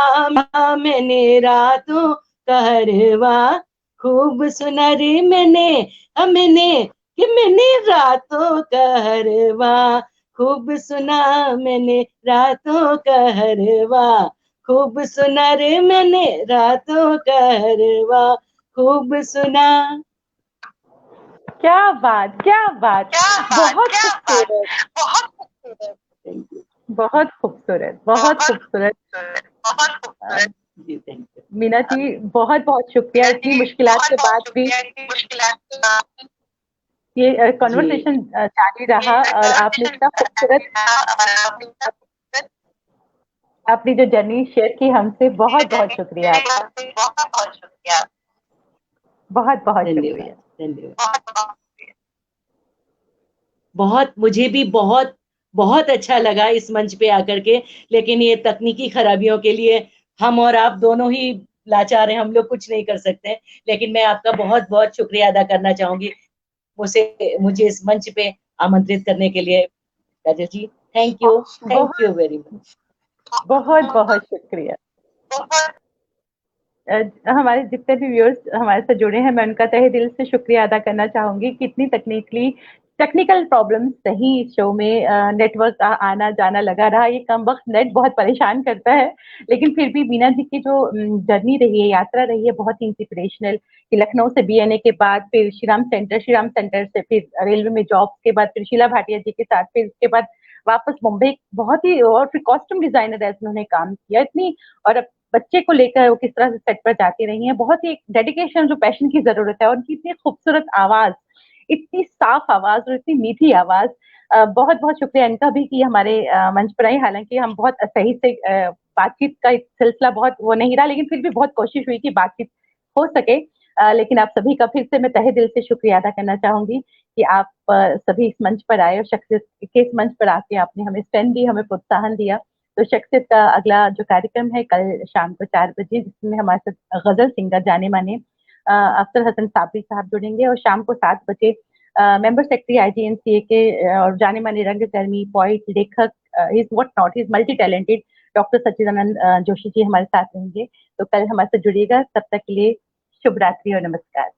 मैंने रातों कहरवा, खूब सुना रे मैंने, मैंने, कि मैंने रातों कहरवा, खूब सुना मैंने रातों कहरवा, खूब सुना रे मैंने रातों कहरवा, खूब सुना। क्या बात, क्या बात, क्या बात, बहुत क्या बात, खूबसूरत, बहुत खूबसूरत। Thank you. बहुत खूबसूरत, बहुत बहुत खूबसूरत। खूबसूरत, बहुत अ, खूबसूरत। जी, थैंक यू। मीना जी बहुत बहुत शुक्रिया, मीना इतनी जी मुश्किलात बहुत के बहुत बाद भी शुक्रिया, इतनी मुश्किलात के बाद। ये जी, कन्वर्सेशन जारी ये रहा, और आपने कन्वर्सेशन इतना जारी खूबसूरत रहा, और आपने इतना खूबसूरत अपनी जो जर्नी शेयर की हमसे, बहुत बहुत शुक्रिया जर्नी आपका, आपसे, बहुत बहुत शुक्रिया। बहुत बहुत धन्यवाद, शुक्रिया। धन्यवाद, बहुत बहुत बहुत, मुझे भी बहुत बहुत अच्छा लगा इस मंच पे आकर के, लेकिन ये तकनीकी खराबियों के लिए हम और आप दोनों ही लाचार हैं, हम लोग कुछ नहीं कर सकते हैं। लेकिन मैं आपका बहुत बहुत शुक्रिया अदा करना चाहूंगी, मुझे इस मंच पे आमंत्रित करने के लिए। काजल जी, थैंक बहुत यू वेरी मच। बहुत बहुत शुक्रिया। हमारे जितने भी व्यूअर्स हमारे साथ जुड़े हैं, मैं उनका तहे दिल से शुक्रिया अदा करना चाहूंगी कि इतनी टेक्निकल प्रॉब्लम्स रही इस शो में, नेटवर्क का आना जाना लगा रहा, ये कम वक्त नेट बहुत परेशान करता है। लेकिन फिर भी मीना जी की जो जर्नी रही है, यात्रा रही है, बहुत ही इंस्पिरेशनल, कि लखनऊ से बीएनए के बाद फिर श्री राम सेंटर से फिर रेलवे में जॉब के बाद फिर शीला भाटिया जी के साथ, फिर उसके बाद वापस मुंबई, बहुत ही, और फिर कॉस्ट्यूम डिजाइनर एज उन्होंने काम किया इतनी, और अब बच्चे को लेकर वो किस तरह से सेट पर जाती रही हैं, बहुत ही डेडिकेशन, जो पैशन की जरूरत है, और उनकी इतनी खूबसूरत आवाज, इतनी साफ आवाज और इतनी मीठी आवाज, बहुत बहुत शुक्रिया इनका भी कि हमारे मंच पर आई। हालांकि हम बहुत सही से बातचीत का एक सिलसिला बहुत वो नहीं रहा, लेकिन फिर भी बहुत कोशिश हुई कि बातचीत हो सके। लेकिन आप सभी का फिर से मैं तहे दिल से शुक्रिया अदा करना चाहूंगी कि आप सभी इस मंच पर आए और शख्सियत के इस मंच पर आके आपने हमें स्ट्रेंथ दी, हमें प्रोत्साहन दिया। तो शख्सियत का अगला जो कार्यक्रम है कल शाम को 4 बजे, जिसमें हमारे साथ गजल सिंगर जाने माने अख्तर हसन साबरी साहब जुड़ेंगे, और शाम को 7 बजे मेंबर सेक्रेटरी IGNCA के और जाने माने रंगकर्मी, पोइट, लेखक, is what not, is multi talented doctor Sachchidanand Joshi ji हमारे साथ रहेंगे। तो कल हमारे साथ जुड़िएगा। तब तक के लिए शुभ रात्रि और नमस्कार।